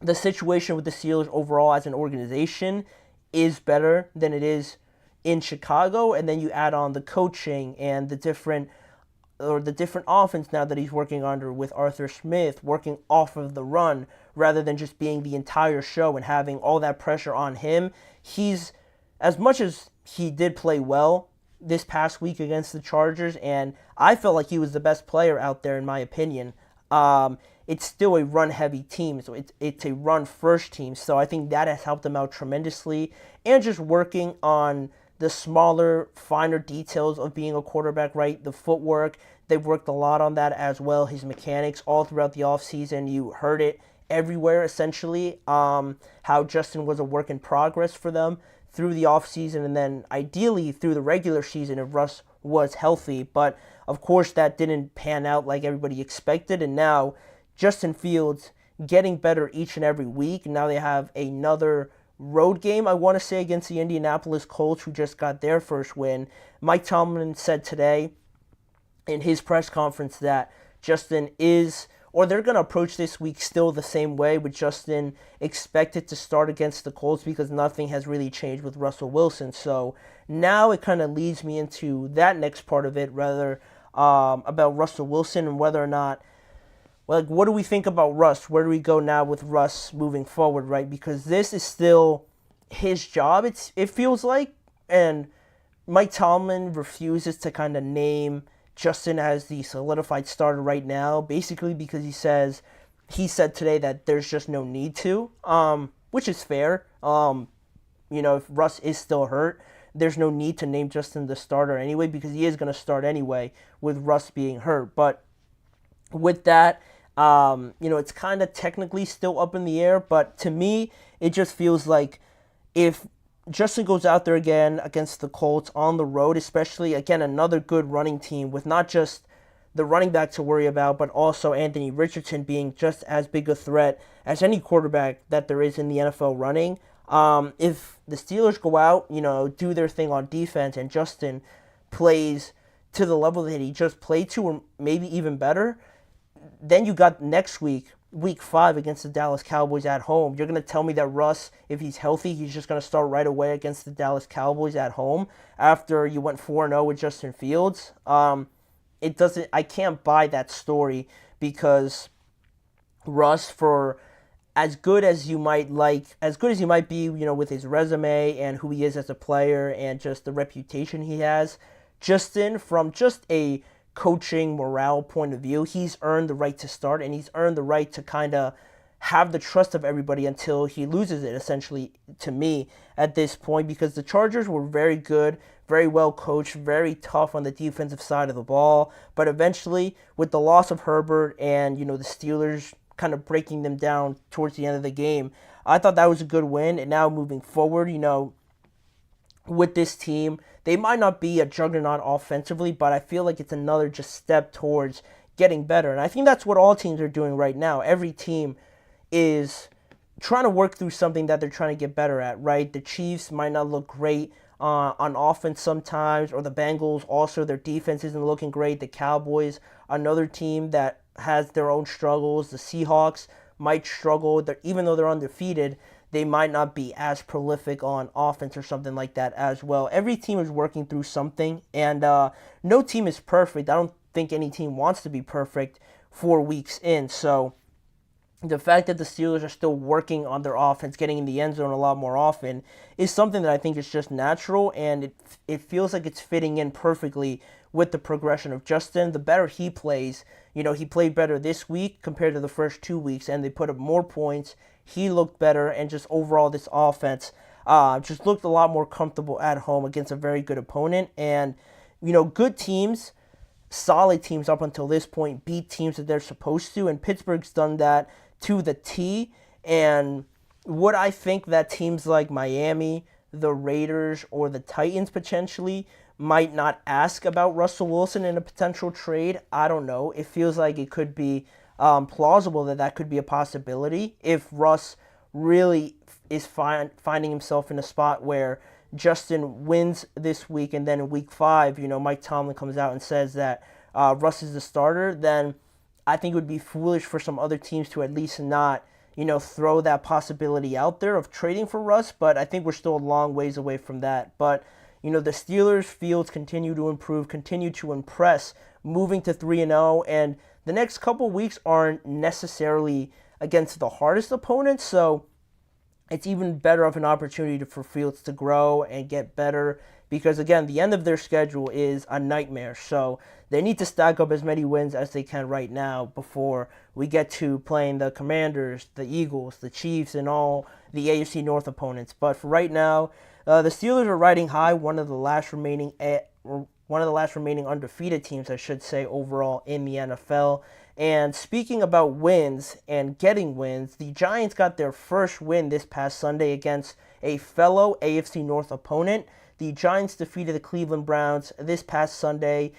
the situation with the Steelers overall as an organization is better than it is in Chicago, and then you add on the coaching and the different offense now that he's working under with Arthur Smith, working off of the run rather than just being the entire show and having all that pressure on him. He's, as much as he did play well this past week against the Chargers, and I felt like he was the best player out there in my opinion, it's still a run-heavy team, so it's a run-first team, so I think that has helped him out tremendously, and just working on the smaller, finer details of being a quarterback, right? The footwork, they've worked a lot on that as well. His mechanics all throughout the offseason, you heard it everywhere essentially, how Justin was a work in progress for them through the offseason and then ideally through the regular season if Russ was healthy. But of course that didn't pan out like everybody expected, and now Justin Fields getting better each and every week. Now they have another road game, I want to say, against the Indianapolis Colts, who just got their first win. Mike Tomlin said today in his press conference that Justin is, or they're going to approach this week still the same way, with Justin expected to start against the Colts because nothing has really changed with Russell Wilson. So now it kind of leads me into that next part of it, rather about Russell Wilson and whether or not, like, what do we think about Russ? Where do we go now with Russ moving forward, right? Because this is still his job, it feels like, and Mike Tomlin refuses to kind of name Justin as the solidified starter right now, basically because he said today that there's just no need to, which is fair. If Russ is still hurt, there's no need to name Justin the starter anyway, because he is going to start anyway with Russ being hurt. But with that, it's kind of technically still up in the air, but to me, it just feels like if Justin goes out there again against the Colts on the road, especially, again, another good running team with not just the running back to worry about, but also Anthony Richardson being just as big a threat as any quarterback that there is in the NFL running. If the Steelers go out, do their thing on defense and Justin plays to the level that he just played to, or maybe even better, then you got next week, week 5 against the Dallas Cowboys at home. You're going to tell me that Russ, if he's healthy, he's just going to start right away against the Dallas Cowboys at home after you went 4-0 with Justin Fields? I can't buy that story, because Russ, for as good as you might be, with his resume and who he is as a player and just the reputation he has, Justin, from just a coaching morale point of view, he's earned the right to start, and he's earned the right to kind of have the trust of everybody until he loses it, essentially, to me, at this point, because the Chargers were very good, very well coached, very tough on the defensive side of the ball, but eventually, with the loss of Herbert and, the Steelers kind of breaking them down towards the end of the game, I thought that was a good win. And now moving forward, with this team, they might not be a juggernaut offensively, but I feel like it's another just step towards getting better. And I think that's what all teams are doing right now. Every team is trying to work through something that they're trying to get better at, right? The Chiefs might not look great on offense sometimes, or the Bengals also, their defense isn't looking great. The Cowboys, another team that has their own struggles. The Seahawks might struggle. Even though they're undefeated, they might not be as prolific on offense or something like that as well. Every team is working through something, and no team is perfect. I don't think any team wants to be perfect 4 weeks in. So the fact that the Steelers are still working on their offense, getting in the end zone a lot more often, is something that I think is just natural, and it feels like it's fitting in perfectly with the progression of Justin. The better he plays, he played better this week compared to the first 2 weeks, and they put up more points. He looked better, and just overall this offense just looked a lot more comfortable at home against a very good opponent. And, good teams, solid teams up until this point, beat teams that they're supposed to, and Pittsburgh's done that to the T. And would I think that teams like Miami, the Raiders, or the Titans potentially might not ask about Russell Wilson in a potential trade? I don't know. It feels like it could be plausible that could be a possibility if Russ really is finding himself in a spot where Justin wins this week, and then in week 5, Mike Tomlin comes out and says that Russ is the starter. Then I think it would be foolish for some other teams to at least not throw that possibility out there of trading for Russ, but I think we're still a long ways away from that. But, the Steelers' fields continue to improve, continue to impress, moving to 3-0, and the next couple weeks aren't necessarily against the hardest opponents, so it's even better of an opportunity for Fields to grow and get better because, again, the end of their schedule is a nightmare. So they need to stack up as many wins as they can right now before we get to playing the Commanders, the Eagles, the Chiefs, and all the AFC North opponents. But for right now, the Steelers are riding high, one of the last remaining undefeated teams, I should say, overall in the NFL. And speaking about wins and getting wins, the Giants got their first win this past Sunday against a fellow AFC North opponent. The Giants defeated the Cleveland Browns this past Sunday.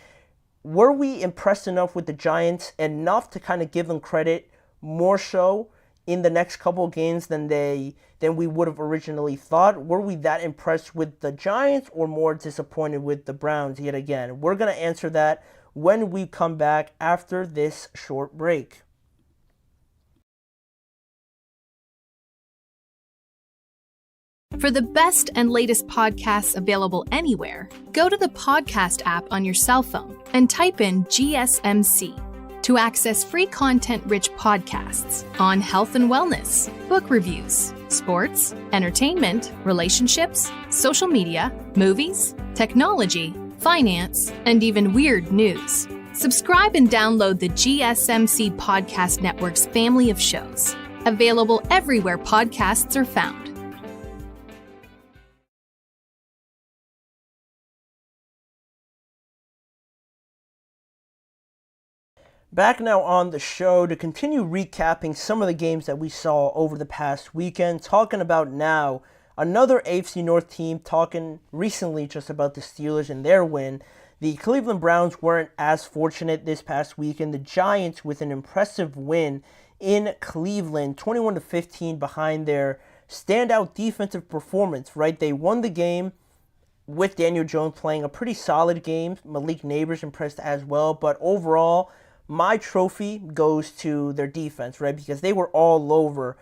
Were we impressed enough with the Giants enough to kind of give them credit more so in the next couple of games than we would have originally thought? Were we that impressed with the Giants or more disappointed with the Browns yet again? We're going to answer that when we come back after this short break. For the best and latest podcasts available anywhere, go to the podcast app on your cell phone and type in GSMC to access free content-rich podcasts on health and wellness, book reviews, sports, entertainment, relationships, social media, movies, technology, finance, and even weird news. Subscribe and download the GSMC Podcast Network's family of shows, available everywhere podcasts are found. Back now on the show to continue recapping some of the games that we saw over the past weekend. Talking about now another AFC North team, talking recently just about the Steelers and their win. The Cleveland Browns weren't as fortunate this past weekend. The Giants with an impressive win in Cleveland, 21-15 behind their standout defensive performance, right? They won the game with Daniel Jones playing a pretty solid game. Malik Neighbors impressed as well, but overall, my trophy goes to their defense, right? Because they were all over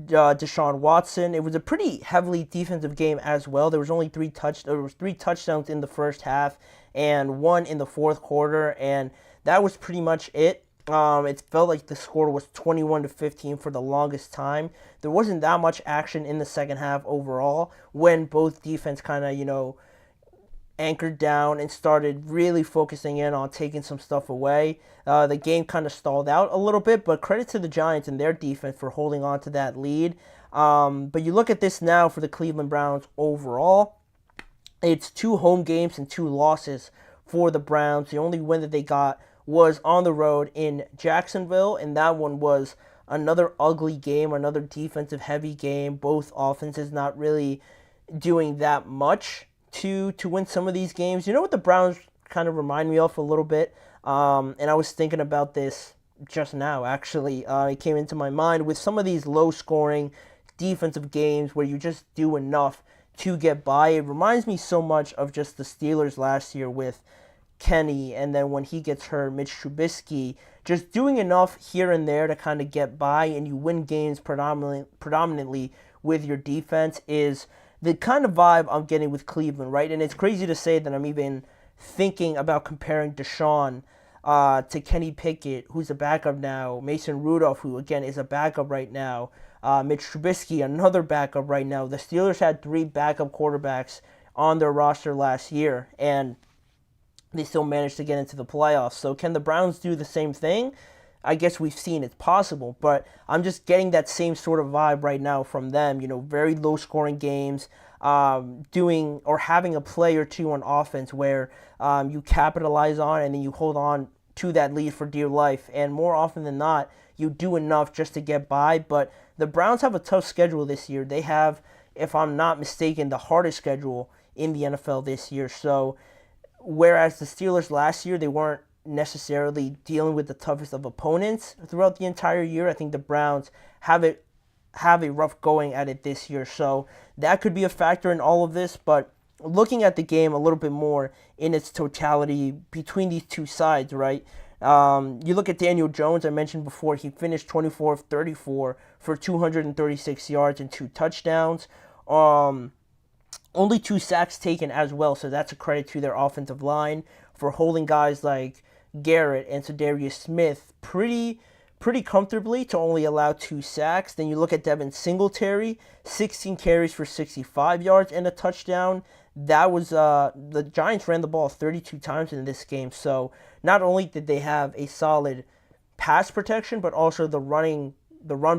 Deshaun Watson. It was a pretty heavily defensive game as well. There was only three touchdowns in the first half and one in the fourth quarter, and that was pretty much it. It felt like the score was 21-15 for the longest time. There wasn't that much action in the second half overall when both defense kind of, anchored down and started really focusing in on taking some stuff away. The game kind of stalled out a little bit, but credit to the Giants and their defense for holding on to that lead. But you look at this now for the Cleveland Browns overall. It's 2 home games and 2 losses for the Browns. The only win that they got was on the road in Jacksonville, and that one was another ugly game, another defensive heavy game. Both offenses not really doing that much to win some of these games. You know what the Browns kind of remind me of a little bit? And I was thinking about this just now, actually. It came into my mind with some of these low-scoring defensive games where you just do enough to get by. It reminds me so much of just the Steelers last year with Kenny, and then when he gets hurt, Mitch Trubisky, just doing enough here and there to kind of get by, and you win games predominantly with your defense is the kind of vibe I'm getting with Cleveland, right? And it's crazy to say that I'm even thinking about comparing Deshaun to Kenny Pickett, who's a backup now, Mason Rudolph, who again is a backup right now, Mitch Trubisky, another backup right now. The Steelers had 3 backup quarterbacks on their roster last year, and they still managed to get into the playoffs. So can the Browns do the same thing? I guess we've seen it's possible, but I'm just getting that same sort of vibe right now from them. Very low-scoring games, doing or having a play or two on offense where you capitalize on and then you hold on to that lead for dear life. And more often than not, you do enough just to get by. But the Browns have a tough schedule this year. They have, if I'm not mistaken, the hardest schedule in the NFL this year. So whereas the Steelers last year, they weren't necessarily dealing with the toughest of opponents throughout the entire year, I think the Browns have a rough going at it this year. So that could be a factor in all of this. But looking at the game a little bit more in its totality between these two sides, right? You look at Daniel Jones, I mentioned before, he finished 24 of 34 for 236 yards and 2 touchdowns. Only 2 sacks taken as well, so that's a credit to their offensive line for holding guys like Garrett and Zadarius Smith pretty comfortably to only allow 2 sacks. Then you look at Devin Singletary, 16 carries for 65 yards and a touchdown. That was the Giants ran the ball 32 times in this game, so not only did they have a solid pass protection, but also the run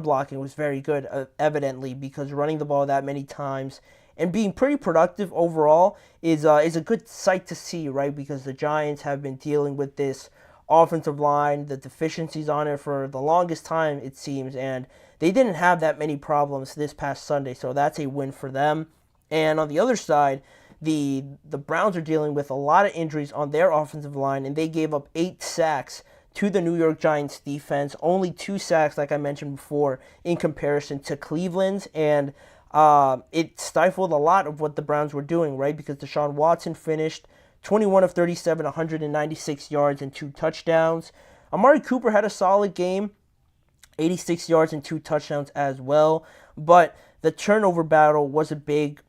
blocking was very good, evidently, because running the ball that many times and being pretty productive overall is a good sight to see, right? Because the Giants have been dealing with this offensive line, the deficiencies on it for the longest time, it seems, and they didn't have that many problems this past Sunday, so that's a win for them. And on the other side, the Browns are dealing with a lot of injuries on their offensive line, and they gave up 8 sacks to the New York Giants defense. Only 2 sacks, like I mentioned before, in comparison to Cleveland's, and it stifled a lot of what the Browns were doing, right? Because Deshaun Watson finished 21 of 37, 196 yards and 2 touchdowns. Amari Cooper had a solid game, 86 yards and 2 touchdowns as well, but the turnover battle was a big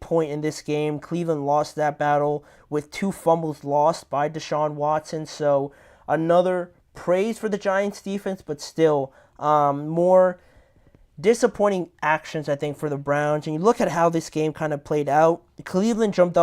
point in this game. Cleveland lost that battle with 2 fumbles lost by Deshaun Watson, so another praise for the Giants defense, but still more disappointing actions, I think, for the Browns. And you look at how this game kind of played out. Cleveland jumped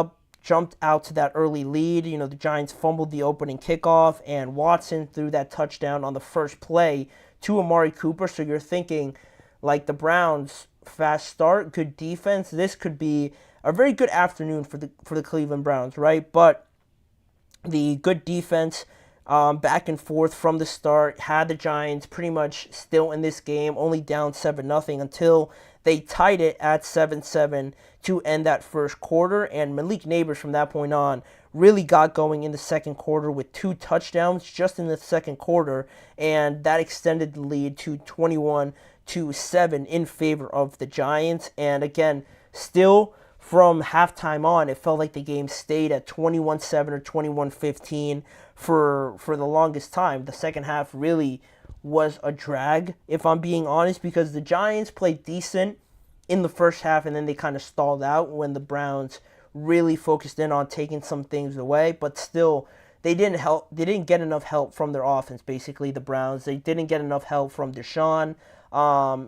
out to that early lead. You know, the Giants fumbled the opening kickoff, and Watson threw that touchdown on the first play to Amari Cooper. So you're thinking, like, the Browns, fast start, good defense. This could be a very good afternoon for the Cleveland Browns, right? But the good defense, back and forth from the start, had the Giants pretty much still in this game, only down 7-0 until they tied it at 7-7 to end that first quarter. And Malik Nabers from that point on really got going in the second quarter with 2 touchdowns just in the second quarter, and that extended the lead to 21-7 in favor of the Giants. And again, still from halftime on, it felt like the game stayed at 21-7 or 21-15 for the longest time. The second half really was a drag, if I'm being honest, because the Giants played decent in the first half, and then they kind of stalled out when the Browns really focused in on taking some things away. But still, they didn't get enough help from their offense, basically, the Browns. They didn't get enough help from Deshaun,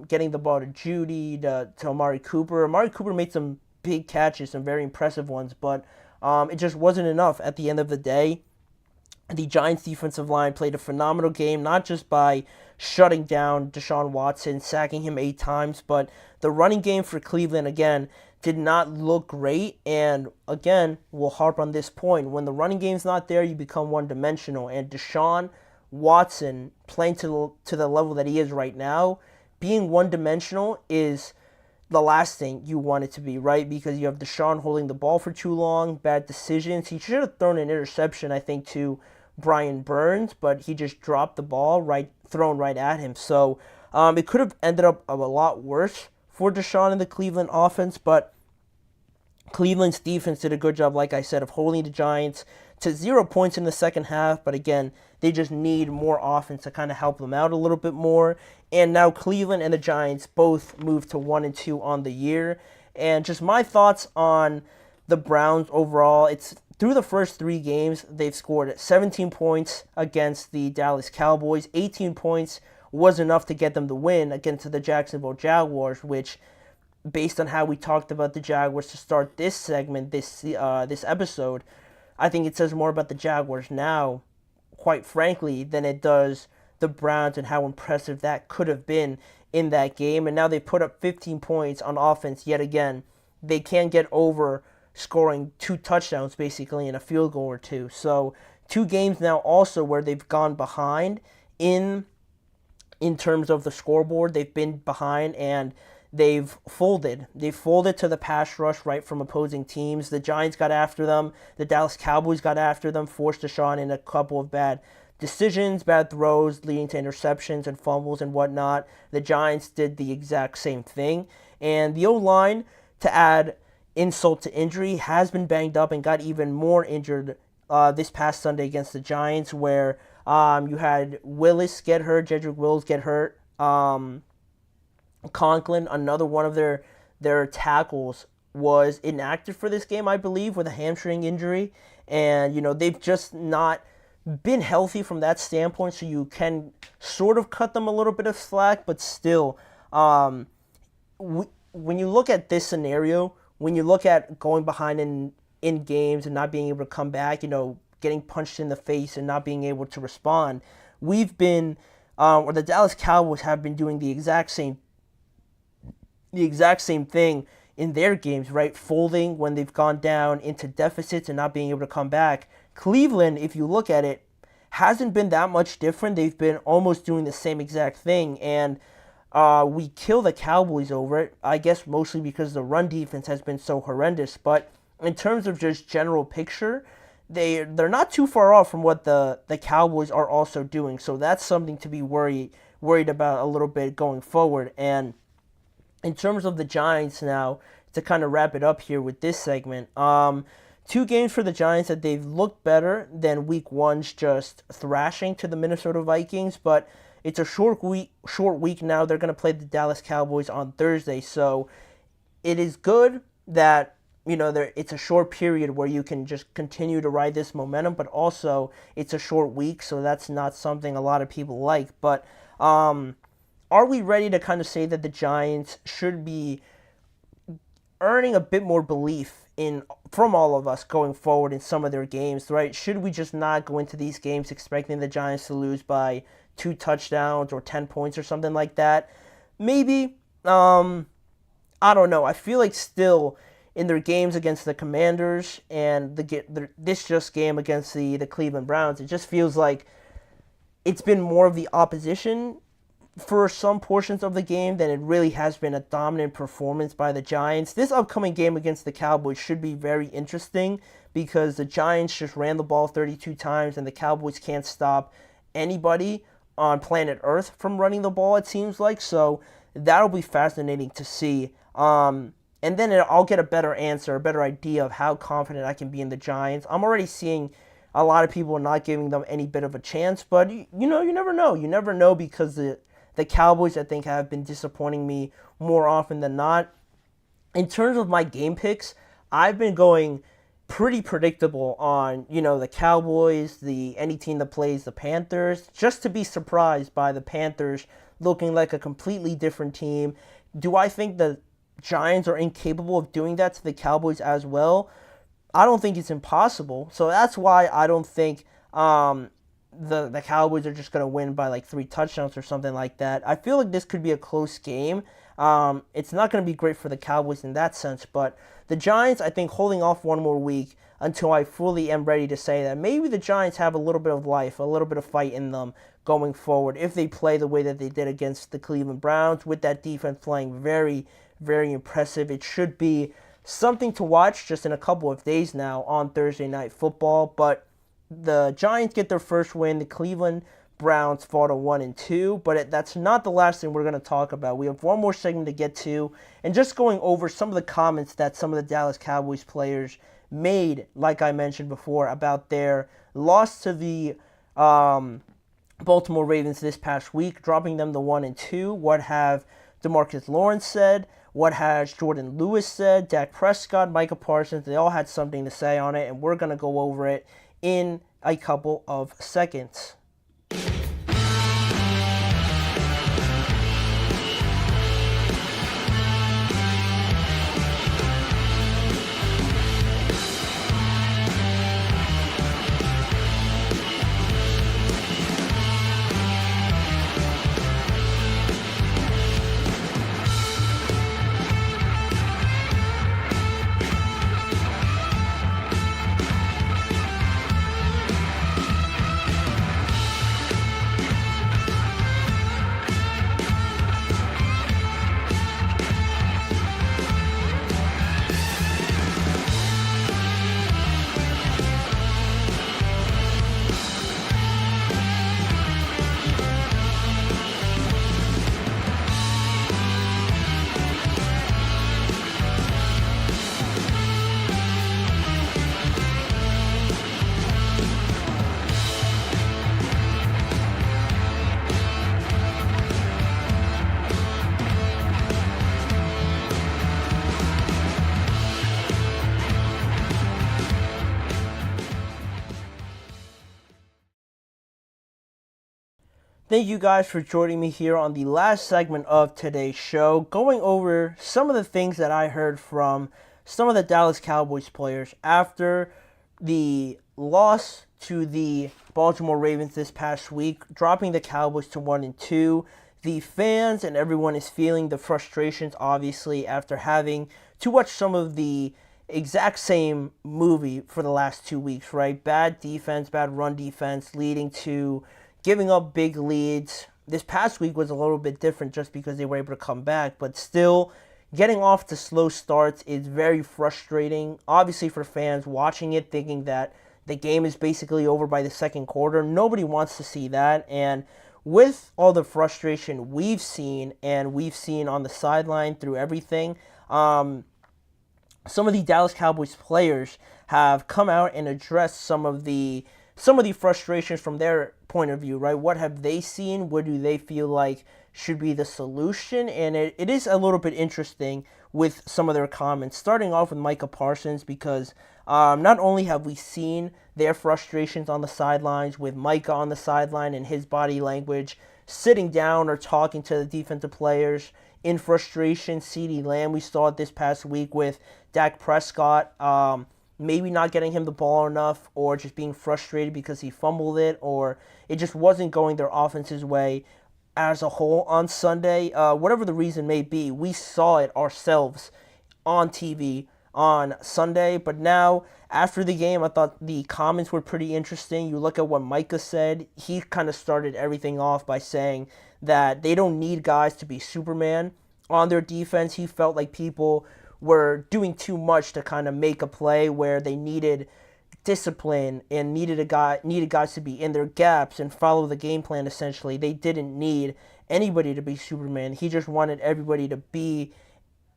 getting the ball to Judy, to Amari Cooper. Amari Cooper made some big catches, some very impressive ones, but it just wasn't enough at the end of the day. The Giants defensive line played a phenomenal game, not just by shutting down Deshaun Watson, sacking him 8 times, but the running game for Cleveland, again, did not look great. And again, we'll harp on this point. When the running game's not there, you become one-dimensional. And Deshaun Watson, playing to the level that he is right now, being one-dimensional is the last thing you want it to be, right? Because you have Deshaun holding the ball for too long, bad decisions. He should have thrown an interception, I think, to Brian Burns, but he just dropped the ball thrown right at him. So it could have ended up a lot worse for Deshaun in the Cleveland offense, but Cleveland's defense did a good job, like I said, of holding the Giants to 0 points in the second half. But again, they just need more offense to kind of help them out a little bit more. And now Cleveland and the Giants both moved to 1-2 on the year. And just my thoughts on the Browns overall, it's through the first 3 games, they've scored 17 points against the Dallas Cowboys. 18 points was enough to get them the win against the Jacksonville Jaguars, which, based on how we talked about the Jaguars to start this segment, this episode, I think it says more about the Jaguars now, quite frankly, than it does the Browns and how impressive that could have been in that game. And now they put up 15 points on offense yet again. They can't get over scoring 2 touchdowns, basically, and a field goal or 2. So 2 games now also where they've gone behind in terms of the scoreboard. They've been behind and they've folded. They've folded to the pass rush right from opposing teams. The Giants got after them. The Dallas Cowboys got after them, forced Deshaun in a couple of bad decisions, bad throws, leading to interceptions and fumbles and whatnot. The Giants did the exact same thing. And the O-line, to add insult to injury, has been banged up and got even more injured this past Sunday against the Giants, where You had Willis get hurt, Jedrick Wills get hurt. Conklin, another one of their tackles, was inactive for this game, I believe, with a hamstring injury. And, they've just not been healthy from that standpoint, so you can sort of cut them a little bit of slack, but still, when you look at this scenario, when you look at going behind in games and not being able to come back, getting punched in the face and not being able to respond, we've been, or the Dallas Cowboys have been doing the exact same thing in their games, right? Folding when they've gone down into deficits and not being able to come back. Cleveland, if you look at it, hasn't been that much different. They've been almost doing the same exact thing, and we kill the Cowboys over it, I guess mostly because the run defense has been so horrendous. But in terms of just general picture, they're not too far off from what the Cowboys are also doing. So that's something to be worried about a little bit going forward. And in terms of the Giants now, to kind of wrap it up here with this segment, 2 games for the Giants that they've looked better than week 1's just thrashing to the Minnesota Vikings, but it's a short week now. They're going to play the Dallas Cowboys on Thursday, so it is good that it's a short period where you can just continue to ride this momentum, but also it's a short week, so that's not something a lot of people like. But are we ready to kind of say that the Giants should be earning a bit more belief from all of us going forward in some of their games, right? Should we just not go into these games expecting the Giants to lose by 2 touchdowns or 10 points or something like that? Maybe. I don't know. I feel like still in their games against the Commanders and this just game against the Cleveland Browns, it just feels like it's been more of the opposition for some portions of the game than it really has been a dominant performance by the Giants. This upcoming game against the Cowboys should be very interesting because the Giants just ran the ball 32 times and the Cowboys can't stop anybody on planet Earth from running the ball, it seems like. So that'll be fascinating to see. And then I'll get a better answer, a better idea of how confident I can be in the Giants. I'm already seeing a lot of people not giving them any bit of a chance, but you never know. You never know because the Cowboys, I think, have been disappointing me more often than not. In terms of my game picks, I've been going pretty predictable on, the Cowboys, any team that plays the Panthers, just to be surprised by the Panthers looking like a completely different team. Do I think the Giants are incapable of doing that to the Cowboys as well? I don't think it's impossible. So that's why I don't think the Cowboys are just going to win by like 3 touchdowns or something like that. I feel like this could be a close game. It's not going to be great for the Cowboys in that sense, but the Giants, I think, holding off one more week until I fully am ready to say that maybe the Giants have a little bit of life, a little bit of fight in them going forward if they play the way that they did against the Cleveland Browns with that defense playing very, very impressive. It should be something to watch just in a couple of days now on Thursday Night Football, but the Giants get their first win. The Cleveland Browns fall to 1-2, but that's not the last thing we're going to talk about. We have one more segment to get to, and just going over some of the comments that some of the Dallas Cowboys players made, like I mentioned before, about their loss to the Baltimore Ravens this past week, dropping them to 1-2. What have DeMarcus Lawrence said? What has Jordan Lewis said? Dak Prescott, Micah Parsons, they all had something to say on it, and we're going to go over it in a couple of seconds. Thank you guys for joining me here on the last segment of today's show, going over some of the things that I heard from some of the Dallas Cowboys players after the loss to the Baltimore Ravens this past week, dropping the Cowboys to 1-2. The fans and everyone is feeling the frustrations, obviously, after having to watch some of the exact same movie for the last 2 weeks, right? Bad defense, bad run defense, leading to giving up big leads. This past week was a little bit different just because they were able to come back, but still, getting off to slow starts is very frustrating, obviously for fans watching it, thinking that the game is basically over by the second quarter. Nobody wants to see that, and with all the frustration we've seen on the sideline through everything, some of the Dallas Cowboys players have come out and addressed some of the frustrations from their point of view, right? What have they seen? What do they feel like should be the solution? And it is a little bit interesting with some of their comments, starting off with Micah Parsons, because not only have we seen their frustrations on the sidelines with Micah on the sideline and his body language, sitting down or talking to the defensive players in frustration. CeeDee Lamb, we saw it this past week with Dak Prescott, maybe not getting him the ball enough, or just being frustrated because he fumbled it, or it just wasn't going their offense's way as a whole on Sunday. Whatever the reason may be, we saw it ourselves on TV on Sunday. But now, after the game, I thought the comments were pretty interesting. You look at what Micah said. He kind of started everything off by saying that they don't need guys to be Superman on their defense. He felt like people were doing too much to kind of make a play where they needed discipline and needed guys to be in their gaps and follow the game plan. Essentially, they didn't need anybody to be Superman. He just wanted everybody to be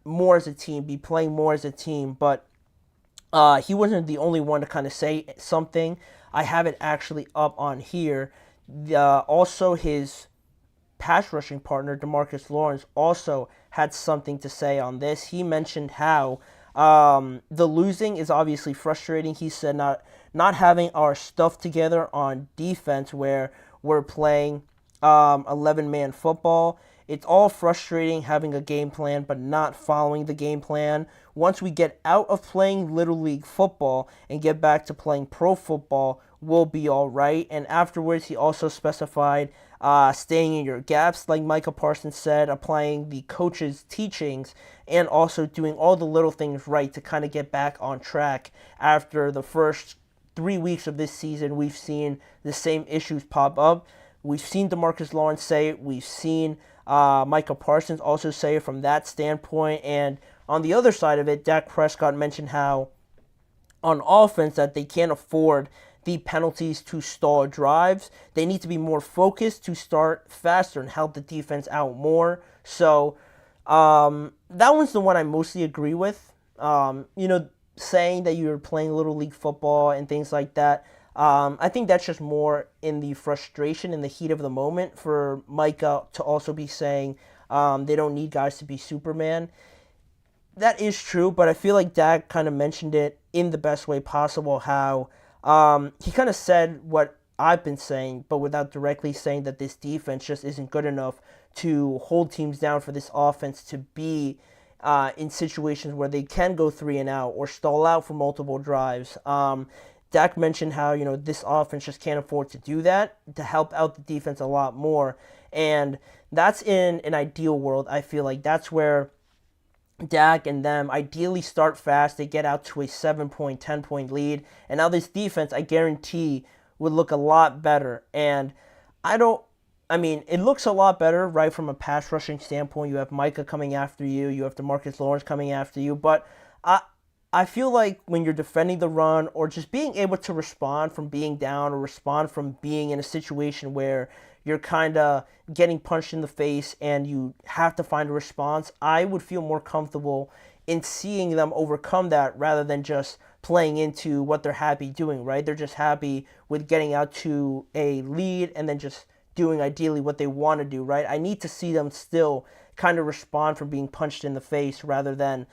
more as a team, be playing more as a team. But he wasn't the only one to kind of say something. I have it actually up on here. Also, his pass rushing partner, DeMarcus Lawrence, also had something to say on this. He mentioned how the losing is obviously frustrating. He said not having our stuff together on defense, where we're playing 11-man football. It's all frustrating having a game plan but not following the game plan. Once we get out of playing Little League football and get back to playing pro football, we'll be all right. And afterwards, he also specified staying in your gaps, like Micah Parsons said, applying the coach's teachings, and also doing all the little things right to kind of get back on track. After the first 3 weeks of this season, we've seen the same issues pop up. We've seen DeMarcus Lawrence say it. We've seen Micah Parsons also say it from that standpoint. And on the other side of it, Dak Prescott mentioned how on offense that they can't afford the penalties to stall drives. They need to be more focused to start faster and help the defense out more. So that one's the one I mostly agree with. Saying that you're playing Little League football and things like that. I think that's just more in the frustration, in the heat of the moment, for Micah to also be saying they don't need guys to be Superman. That is true, but I feel like Dak kind of mentioned it in the best way possible, how he kind of said what I've been saying, but without directly saying that this defense just isn't good enough to hold teams down for this offense to be in situations where they can go 3 and out or stall out for multiple drives. Dak mentioned how, this offense just can't afford to do that, to help out the defense a lot more. And that's in an ideal world. I feel like that's where Dak and them ideally start fast. They get out to a 7-point, 10-point lead. And now this defense, I guarantee, would look a lot better. And it looks a lot better, right, from a pass rushing standpoint. You have Micah coming after you. You have DeMarcus Lawrence coming after you. But I feel like when you're defending the run, or just being able to respond from being down, or respond from being in a situation where you're kind of getting punched in the face and you have to find a response, I would feel more comfortable in seeing them overcome that rather than just playing into what they're happy doing, right? They're just happy with getting out to a lead and then just doing ideally what they want to do, right? I need to see them still kind of respond from being punched in the face rather than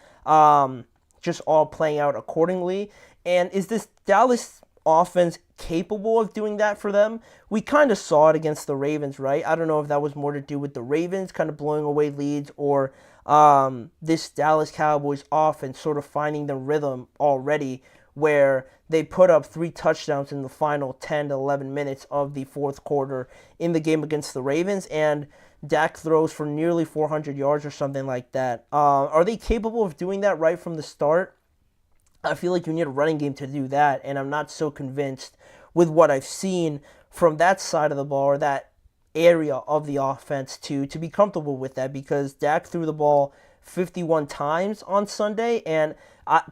just all playing out accordingly. And is this Dallas offense capable of doing that for them. We kind of saw it against the Ravens, right? I don't know if that was more to do with the Ravens kind of blowing away leads or this Dallas Cowboys offense sort of finding the rhythm already, where they put up 3 touchdowns in the final 10 to 11 minutes of the fourth quarter in the game against the Ravens, and Dak throws for nearly 400 yards or something like that. Are they capable of doing that right from the start? I feel like you need a running game to do that, and I'm not so convinced with what I've seen from that side of the ball or that area of the offense to be comfortable with that, because Dak threw the ball 51 times on Sunday, and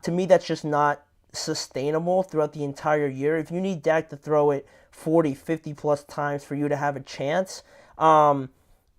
to me that's just not sustainable throughout the entire year. If you need Dak to throw it 40, 50 plus times for you to have a chance,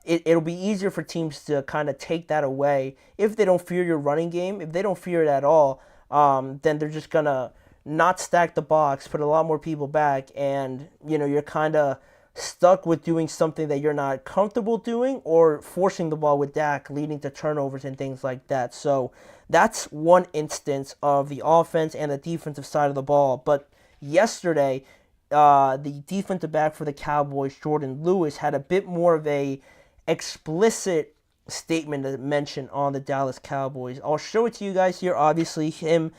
it'll be easier for teams to kind of take that away if they don't fear your running game. If they don't fear it at all, then they're just going to not stack the box, put a lot more people back, and you're kind of stuck with doing something that you're not comfortable doing or forcing the ball with Dak, leading to turnovers and things like that. So that's one instance of the offense and the defensive side of the ball. But yesterday, the defensive back for the Cowboys, Jayden Daniels, had a bit more of a explicit statement to mention on the Dallas Cowboys. I'll show it to you guys here. Obviously, Jayden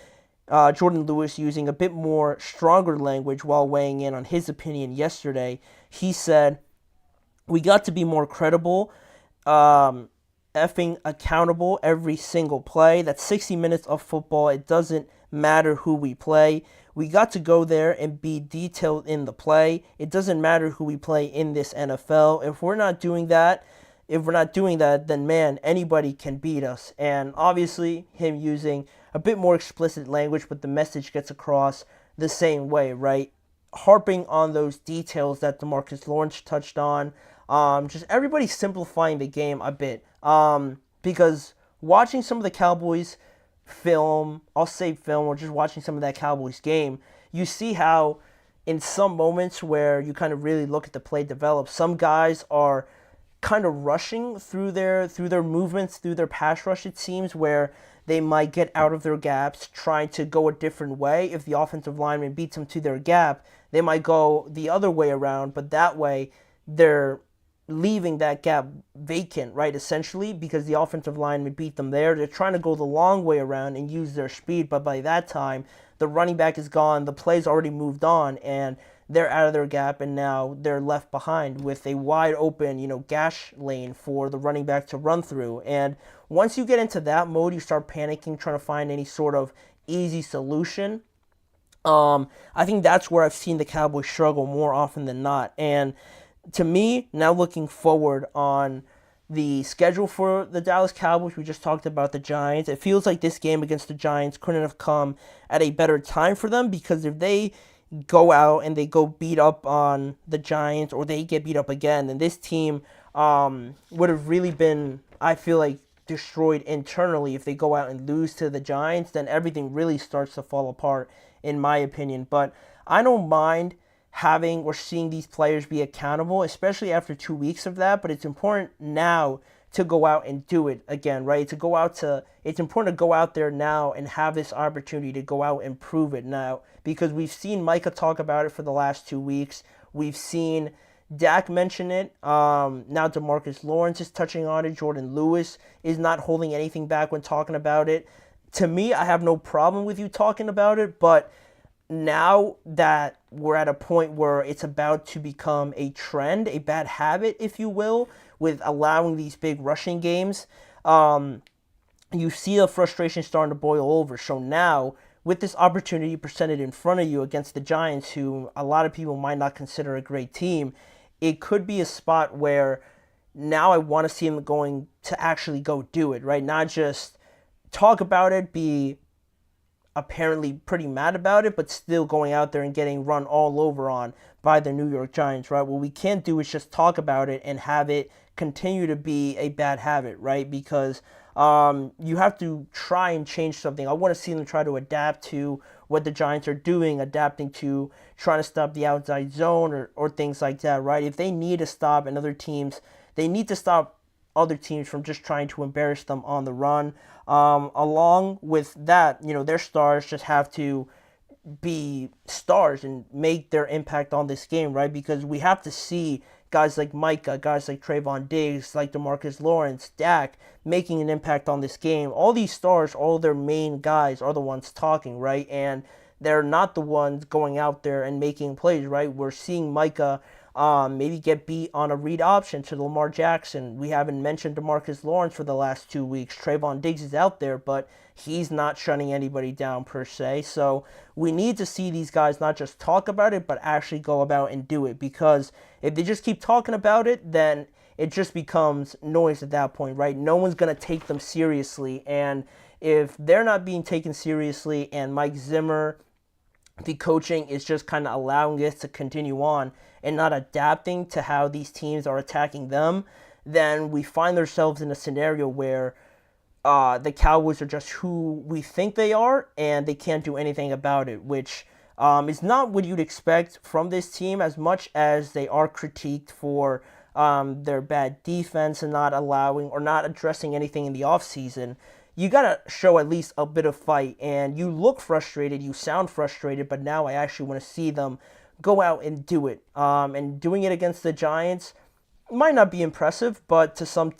Daniels using a bit more stronger language while weighing in on his opinion yesterday. He said, "We got to be more credible, effing accountable every single play. That's 60 minutes of football. It doesn't matter who we play. We got to go there and be detailed in the play. It doesn't matter who we play in this NFL. If we're not doing that, then man, anybody can beat us." And obviously, him using a bit more explicit language, but the message gets across the same way, right? Harping on those details that DeMarcus Lawrence touched on. Just everybody simplifying the game a bit. Because watching some of the Cowboys film, or just watching some of that Cowboys game, you see how in some moments where you kind of really look at the play develop, some guys are kind of rushing through their movements, through their pass rush, it seems, where they might get out of their gaps, trying to go a different way. If the offensive lineman beats them to their gap, they might go the other way around, but that way they're leaving that gap vacant, right, essentially, because the offensive lineman beat them there. They're trying to go the long way around and use their speed, but by that time, the running back is gone, the play's already moved on, and they're out of their gap, and now they're left behind with a wide open, gash lane for the running back to run through. And once you get into that mode, you start panicking, trying to find any sort of easy solution. I think that's where I've seen the Cowboys struggle more often than not. And to me, now looking forward on the schedule for the Dallas Cowboys, we just talked about the Giants. It feels like this game against the Giants couldn't have come at a better time for them, because if they go out and they go beat up on the Giants, or they get beat up again, then this team would have really been, I feel like, destroyed internally. If they go out and lose to the Giants, then everything really starts to fall apart, in my opinion. But I don't mind having or seeing these players be accountable, especially after 2 weeks of that. But it's important now to go out and do it again, right? It's important to go out there now and have this opportunity to go out and prove it now, because we've seen Micah talk about it for the last 2 weeks. We've seen Dak mention it. Now DeMarcus Lawrence is touching on it. Jayden Daniels is not holding anything back when talking about it. To me, I have no problem with you talking about it, but now that we're at a point where it's about to become a trend, a bad habit, if you will, with allowing these big rushing games, you see the frustration starting to boil over. So now, with this opportunity presented in front of you against the Giants, who a lot of people might not consider a great team, it could be a spot where now I want to see them going to actually go do it, right? Not just talk about it, be apparently pretty mad about it, but still going out there and getting run all over on by the New York Giants, right? What we can't do is just talk about it and have it continue to be a bad habit, right? Because you have to try and change something. I want to see them try to adapt to what the Giants are doing, adapting to trying to stop the outside zone or things like that, right? If they need to stop they need to stop other teams from just trying to embarrass them on the run. Along with that, their stars just have to be stars and make their impact on this game, right? Because we have to see guys like Micah, guys like Trayvon Diggs, like DeMarcus Lawrence, Dak, making an impact on this game. All these stars, all their main guys are the ones talking, right? And they're not the ones going out there and making plays, right? We're seeing Micah maybe get beat on a read option to Lamar Jackson. We haven't mentioned DeMarcus Lawrence for the last 2 weeks. Trayvon Diggs is out there, but he's not shutting anybody down per se. So we need to see these guys not just talk about it, but actually go about and do it. Because if they just keep talking about it, then it just becomes noise at that point, right? No one's going to take them seriously. And if they're not being taken seriously and Mike Zimmer, the coaching, is just kind of allowing this to continue on and not adapting to how these teams are attacking them, then we find ourselves in a scenario where the Cowboys are just who we think they are, and they can't do anything about it, which is not what you'd expect from this team, as much as they are critiqued for their bad defense and not allowing or not addressing anything in the offseason. You got to show at least a bit of fight, and you look frustrated, you sound frustrated, but now I actually want to see them go out and do it. And doing it against the Giants might not be impressive, but to some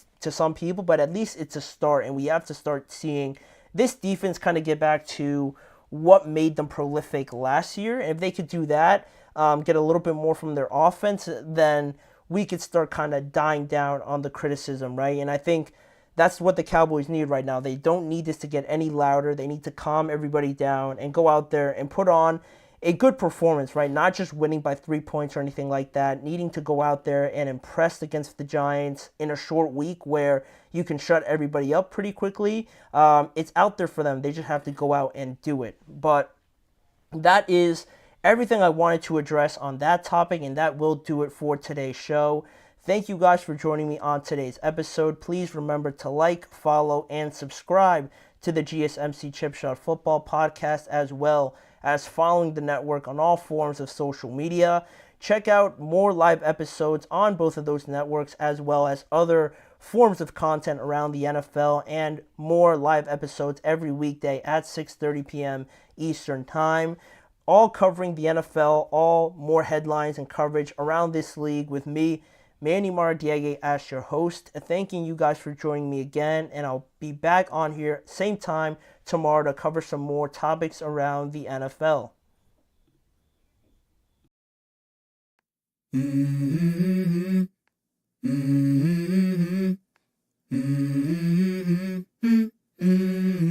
people, but at least it's a start, and we have to start seeing this defense kind of get back to what made them prolific last year. And if they could do that, get a little bit more from their offense, then we could start kind of dying down on the criticism, right? And I think that's what the Cowboys need right now. They don't need this to get any louder. They need to calm everybody down and go out there and put on a good performance, right? Not just winning by 3 points or anything like that. Needing to go out there and impress against the Giants in a short week where you can shut everybody up pretty quickly. It's out there for them. They just have to go out and do it. But that is everything I wanted to address on that topic, and that will do it for today's show. Thank you guys for joining me on today's episode. Please remember to like, follow, and subscribe to the GSMC Chip Shot Football Podcast, as well as following the network on all forms of social media. Check out more live episodes on both of those networks, as well as other forms of content around the NFL, and more live episodes every weekday at 6:30 p.m. Eastern Time, all covering the NFL, all more headlines and coverage around this league with me, Manny Maradiaga, as your host. Thanking you guys for joining me again, and I'll be back on here same time tomorrow to cover some more topics around the NFL.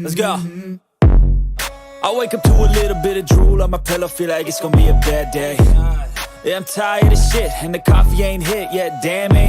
Let's go. I wake up to a little bit of drool on my pillow, feel like it's gonna be a bad day. Yeah, I'm tired of shit, and the coffee ain't hit yet, damn ain't